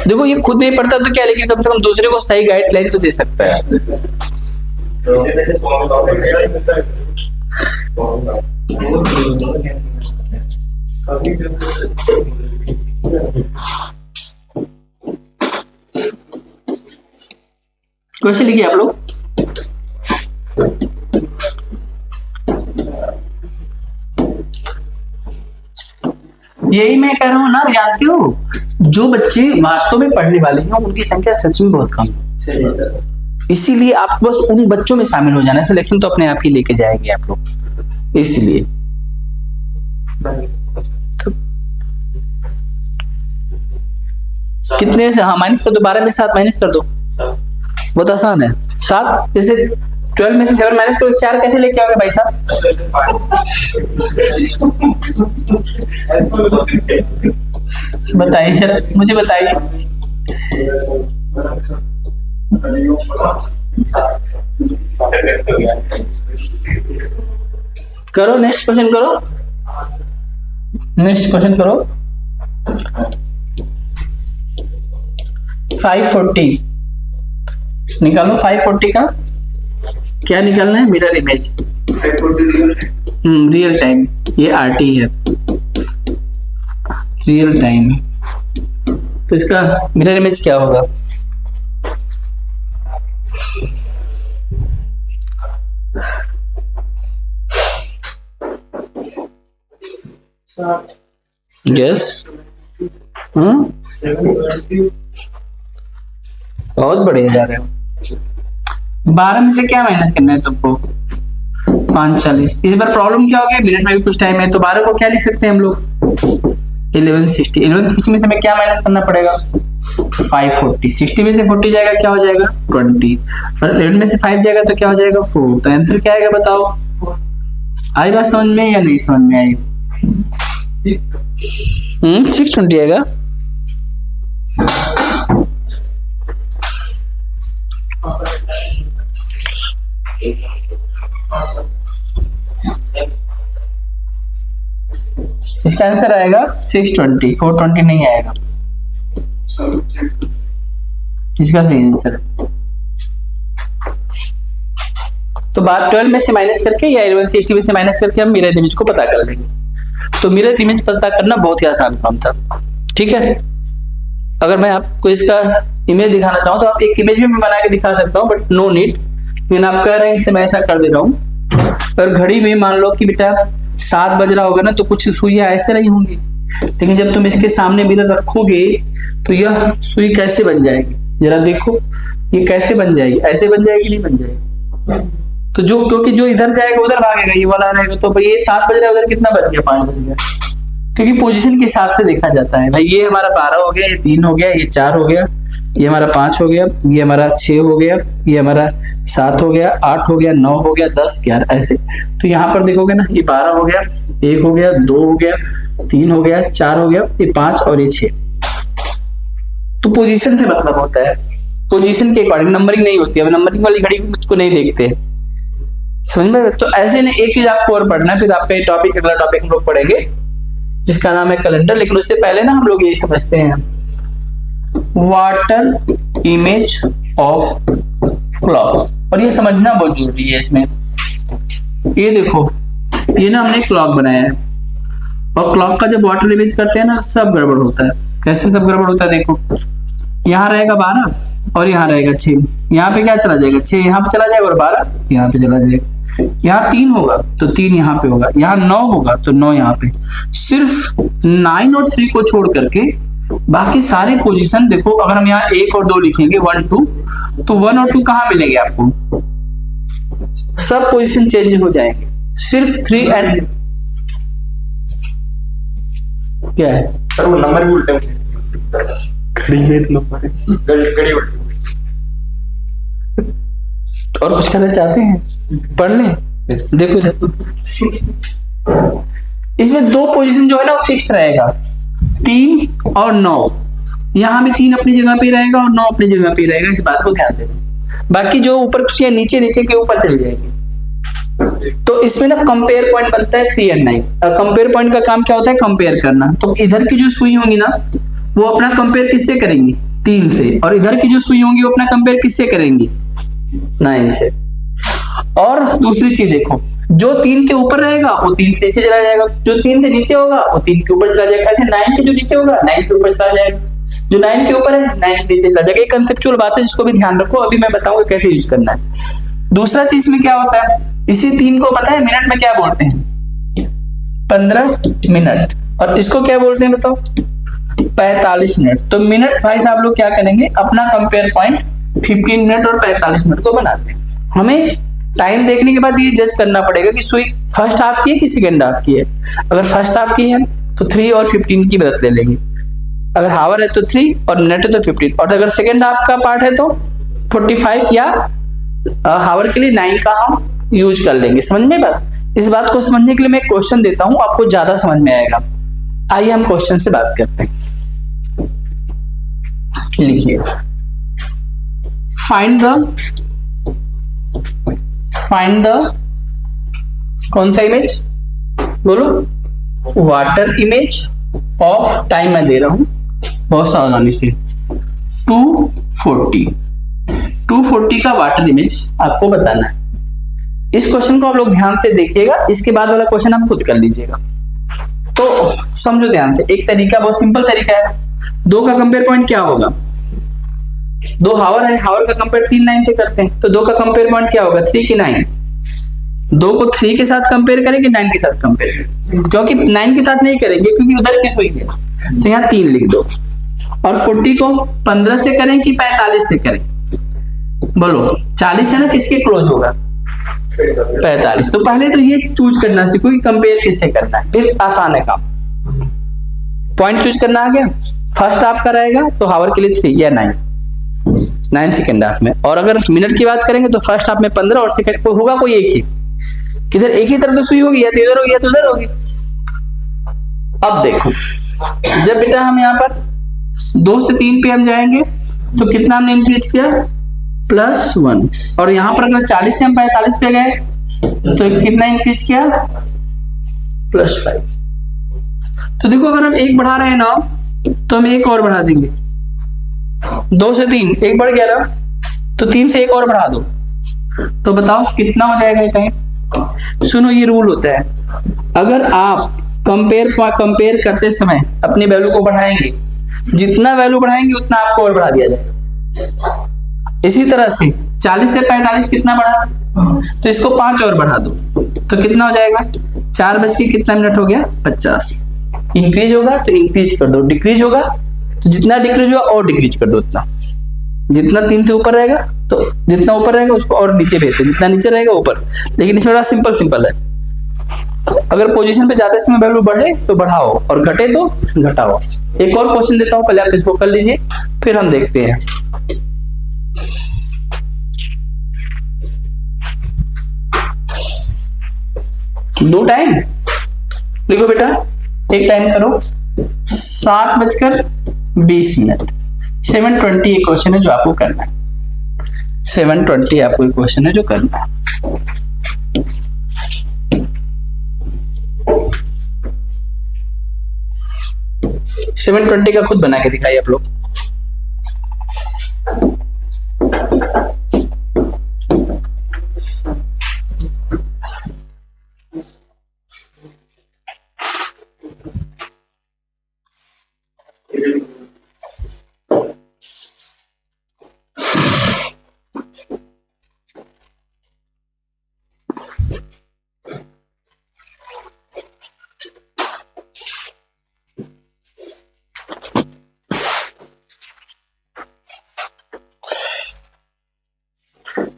देखो ये खुद नहीं पढ़ता तो क्या, लेकिन कम से कम दूसरे को सही गाइडलाइन तो दे सकता है। क्वेश्चन लिखिए आप लोग। यही मैं कह रहा हूं ना, जानते हो जो बच्चे वास्तव में पढ़ने वाले हैं उनकी संख्या सच में बहुत कम है। इसीलिए आपको बस उन बच्चों में शामिल हो जाना है, सिलेक्शन तो अपने आप ही लेके जाएंगे आप लोग। इसलिए कितने से, हाँ माइनस कर दो, 12 में 7 माइनस कर दो, बहुत आसान है। 7 जैसे 12 में से 7 माइनस करो, 4 कैसे लेके आओगे भाई साहब? बताइए जरा, मुझे बताइए। करो नेक्स्ट क्वेश्चन करो, नेक्स्ट क्वेश्चन करो। 540 निकालो। 540 का क्या निकालना है? Mirror image, real time. ये आरटी है, रियल टाइम है, तो इसका मिरर इमेज क्या होगा? यस, बहुत बढ़िया जा रहे हो। 12 में से क्या माइनस करना है तुमको? 540। इस बार प्रॉब्लम क्या हो गया, मिनट में भी कुछ टाइम है, तो 12 को क्या लिख सकते हैं हम लोग? 1160। 1160 में से हमें क्या माइनस करना पड़ेगा? 540। 60 में से 40 जाएगा, क्या हो जाएगा? 20। और 11 में से 5 जाएगा तो क्या हो जाएगा? 4। तो आंसर क्या आएगा बताओ? आई बात समझ में या नहीं समझ में आई? 620 आएगा। इसका आंसर आएगा 620, 420 नहीं आएगा। इसका सही आंसर है। तो बात 12 में से माइनस करके या 1160 में से माइनस करके हम मिरर इमेज को पता कर लेंगे। तो मिरर इमेज पता करना बहुत ही आसान काम था, ठीक है। अगर मैं आपको इसका इमेज दिखाना चाहूँ तो आप एक इमेज भी मैं बना के दिखा सकता हूँ, बट नो नीड। लेकिन आप कह रहे हैं इससे मैं ऐसा कर दे रहा हूँ। और घड़ी में मान लो कि बेटा 7 बज रहा होगा ना, तो कुछ सुइयां ऐसे नहीं होंगी, लेकिन जब तुम इसके सामने मिरर रखोगे तो यह सुई कैसे बन जाएगी? जरा देखो, ये कैसे बन जाएगी? ऐसे बन जाएगी, नहीं बन जाएगी? तो जो, क्योंकि जो इधर जाएगा उधर भागेगा, ये वाला रहेगा। तो भाई ये 7 बज रहा है, उधर कितना बज गया? 5 बज गया, क्योंकि पोजीशन के हिसाब से देखा जाता है। भाई ये हमारा 12 हो गया, ये 3 हो गया, ये 4 हो गया, ये हमारा 5 हो गया, ये हमारा 6 हो गया, ये हमारा 7 हो गया, 8 हो गया, 9 हो गया, 10, 11 ऐसे। तो यहाँ पर देखोगे ना, ये 12 हो गया, 1 हो गया, 2 हो गया, 3 हो गया, 4 हो गया, ये 5 और ये 6। तो पोजीशन से मतलब होता है, पोजीशन के अकॉर्डिंग नंबरिंग नहीं होती है। नंबरिंग वाली घड़ी को नहीं देखते, समझ में? तो ऐसे नहीं, एक चीज आपको और पढ़ना है, फिर आपका ये टॉपिक, अगला टॉपिक हम लोग पढ़ेंगे जिसका नाम है कैलेंडर। लेकिन उससे पहले ना हम लोग यही समझते हैं, वाटर इमेज ऑफ क्लॉक। और ये समझना बहुत जरूरी है इसमें। ये देखो, ये ना हमने क्लॉक बनाया है, और क्लॉक का जब वाटर इमेज करते हैं ना, सब गड़बड़ होता है। कैसे सब गड़बड़ होता है? देखो, यहाँ रहेगा 12 और यहाँ रहेगा 6। यहाँ पे क्या चला जाएगा? 6 यहाँ पे चला जाएगा और 12 यहाँ पे चला जाएगा। यहाँ 3 होगा तो 3 यहाँ पे होगा, यहाँ 9 होगा तो 9 यहाँ पे। सिर्फ 9 और 3 को छोड़ करके बाकी सारे पोजीशन देखो। अगर हम यहाँ 1 और 2 लिखेंगे, 1 2, तो 1 और 2 कहाँ मिलेंगे आपको? सब पोजीशन चेंज हो जाएंगे। सिर्फ 3 एंड क्या है सर, वो नंबर भी उल्टे घड़ी में घड़ी उल्टी। और कुछ कहना चाहते हैं? पढ़ लें। देखो देखो, इसमें 2 पोजीशन जो है ना वो फिक्स रहेगा, 3 और 9। यहाँ भी 3 अपनी जगह पे रहेगा और 9 अपनी जगह पे रहेगा, इस बात को ध्यान देना। बाकी जो ऊपर खुशियां नीचे नीचे के ऊपर चली जाएगी। तो इसमें ना कंपेयर पॉइंट बनता है 3 और 9। और कंपेयर पॉइंट का काम क्या होता है? कंपेयर करना। तो इधर की जो सुई होंगी ना, वो अपना कंपेयर किससे करेंगी? 3 से। और इधर की जो सुई होंगी वो अपना कंपेयर किससे करेंगी? 9 से। और दूसरी चीज देखो, जो 3 के ऊपर रहेगा वो 3 से नीचे चला जाएगा, जो 3 से नीचे होगा वो 3 के ऊपर चला जाएगा। ऐसे 9 के जो नीचे होगा 9 के ऊपर चला जाएगा, जो 9 के ऊपर है 9 के नीचे चला जाएगा। ये कंसेप्चुअल बात है जिसको भी ध्यान रखो, अभी मैं बताऊंगा कैसे यूज करना है। दूसरा चीज में क्या होता है, इसी 3 को पता है मिनट में क्या बोलते हैं, 15 मिनट, और इसको क्या बोलते हैं बताओ, 45 मिनट। तो मिनट भाई साहब लोग क्या करेंगे, अपना कंपेयर पॉइंट 15 मिनट और 45 मिनट को बनाते हैं। हमें टाइम देखने के बाद ये जज करना पड़ेगा कि सुई फर्स्ट हाफ की है कि सेकेंड हाफ की है। अगर फर्स्ट हाफ की है तो 3 और 15 की मदद ले लेंगे, अगर हावर है तो 3 और मिनट है तो 15, और अगर सेकेंड हाफ का पार्ट है तो 45 या हावर के लिए 9 का हम यूज कर लेंगे। समझ में बात? इस बात को समझने के लिए मैं एक क्वेश्चन देता हूं, आपको ज्यादा समझ में आएगा। आइए हम क्वेश्चन से बात करते हैं। लिखिए, फाइंड द कौन सा इमेज बोलो, वाटर इमेज ऑफ, टाइम मैं दे रहा हूं बहुत सावधानी से, 240 का वाटर इमेज आपको बताना है। इस क्वेश्चन को आप लोग ध्यान से देखिएगा, इसके बाद वाला क्वेश्चन आप खुद कर लीजिएगा। तो समझो ध्यान से, एक तरीका बहुत सिंपल तरीका है। 2 का कंपेयर पॉइंट क्या होगा, 2 हावर है, हावर का कंपेयर 3 9 से करते हैं, तो 2 का कंपेयर पॉइंट क्या होगा, 3 की 9। 2 को 3 के साथ कंपेयर करेंगे, 9 के साथ कंपेयर करेंगे, क्योंकि 9 के साथ नहीं करेंगे क्योंकि उधर की सुई है, तो यहाँ 3 लिख दो। और 40 को 15 से करें कि 45 से करें, बोलो 40 है ना, किसके क्लोज होगा, 45। तो पहले तो ये चूज करना सीखो कि कंपेयर किससे करना है, फिर आसान है काम। पॉइंट चूज करना आ गया, फर्स्ट हाफ का रहेगा तो हावर के लिए 3 या 9 सेकेंड हाफ में, और अगर मिनट की बात करेंगे तो फर्स्ट हाफ में 15 और सेकेंड को होगा कोई एक ही, किधर एक ही तरफ तो सुई होगी, या तो इधर होगी या तो उधर होगी। अब देखो, जब बेटा हम यहाँ पर 2 से 3 पे हम जाएंगे तो कितना हमने इंक्रीज किया, +1, और यहाँ पर अगर 40 से हम 45 पे गए तो कितना इंक्रीज किया, +5। तो देखो अगर हम 1 बढ़ा रहे हैं ना तो हम 1 और बढ़ा देंगे, 2 से 3 1 बढ़ गया ना, तो 3 से 1 और बढ़ा दो, तो बताओ कितना हो जाएगा टाइम। सुनो, ये रूल होता है, अगर आप कंपेयर करते समय अपनी वैल्यू को बढ़ाएंगे, जितना वैल्यू बढ़ाएंगे उतना आपको और बढ़ा दिया जाएगा। इसी तरह से 40 से 45 कितना बढ़ा, तो इसको 5 और बढ़ा दो, तो कितना हो जाएगा, 4 बज के कितना मिनट हो गया, 50। इंक्रीज होगा तो इंक्रीज कर दो, डिक्रीज होगा तो जितना डिक्रीज होगा और डिक्रीज कर दो उतना, जितना 3 से ऊपर रहेगा तो जितना ऊपर रहेगा उसको और नीचे भेजते, जितना नीचे रहेगा ऊपर। लेकिन इसमें बड़ा सिंपल है, अगर पोजीशन पे जाते समय वैल्यू बढ़े तो बढ़ाओ और घटे तो घटाओ। एक और क्वेश्चन देता हूं, पहले आप इसको कर लीजिए फिर हम देखते हैं। दो टाइम लिखो बेटा, एक टाइम करो 7:20। 7:20 एक क्वेश्चन है जो आपको करना है, 7:20 आपको एक क्वेश्चन है जो करना है। सेवन 20 का खुद बना के दिखाइए आप लोग।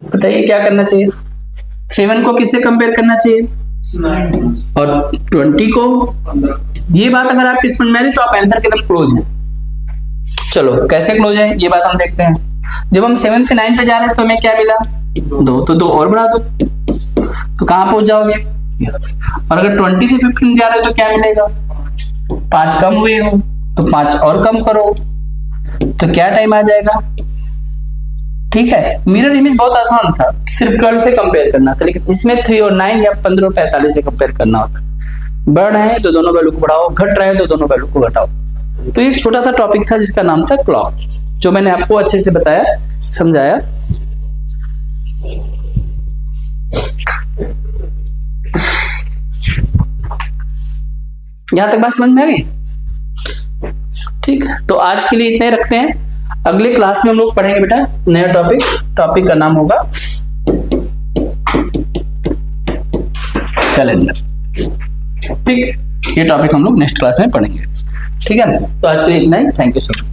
बताइए क्या करना चाहिए, 7 को किससे कंपेयर करना चाहिए, और 20 को। ये बात अगर आपकी समझ में आ रही तो आप आंसर के एकदम क्लोज हैं। चलो कैसे क्लोज है ये बात हम देखते हैं। जब हम 7 से 9 पे जा रहे हैं तो हमें क्या मिला, 2, तो 2 और बढ़ा दो तो कहां पहुंच जाओगे। और अगर 20 से 15 जा रहे हो तो क्या मिलेगा, 5 कम हुए हो तो 5 और कम करो तो क्या टाइम आ जाएगा। ठीक है, मिरर इमेज बहुत आसान था, सिर्फ 12 से कंपेयर करना था, लेकिन इसमें 3 और 9 या 15 और 45 से कंपेयर करना होता। बढ़ रहे हैं तो दोनों वैल्यू को बढ़ाओ, घट रहे हैं तो दोनों वैल्यू को घटाओ। तो एक छोटा सा टॉपिक था जिसका नाम था क्लॉक, जो मैंने आपको अच्छे से बताया, समझाया। यहां तक बात समझ में आ गई? ठीक है, तो आज के लिए इतना ही रखते हैं। अगले क्लास में हम लोग पढ़ेंगे बेटा नया टॉपिक का नाम होगा कैलेंडर। ठीक, ये टॉपिक हम लोग नेक्स्ट क्लास में पढ़ेंगे। ठीक है, तो आज के लिए इतना ही। Thank you sir.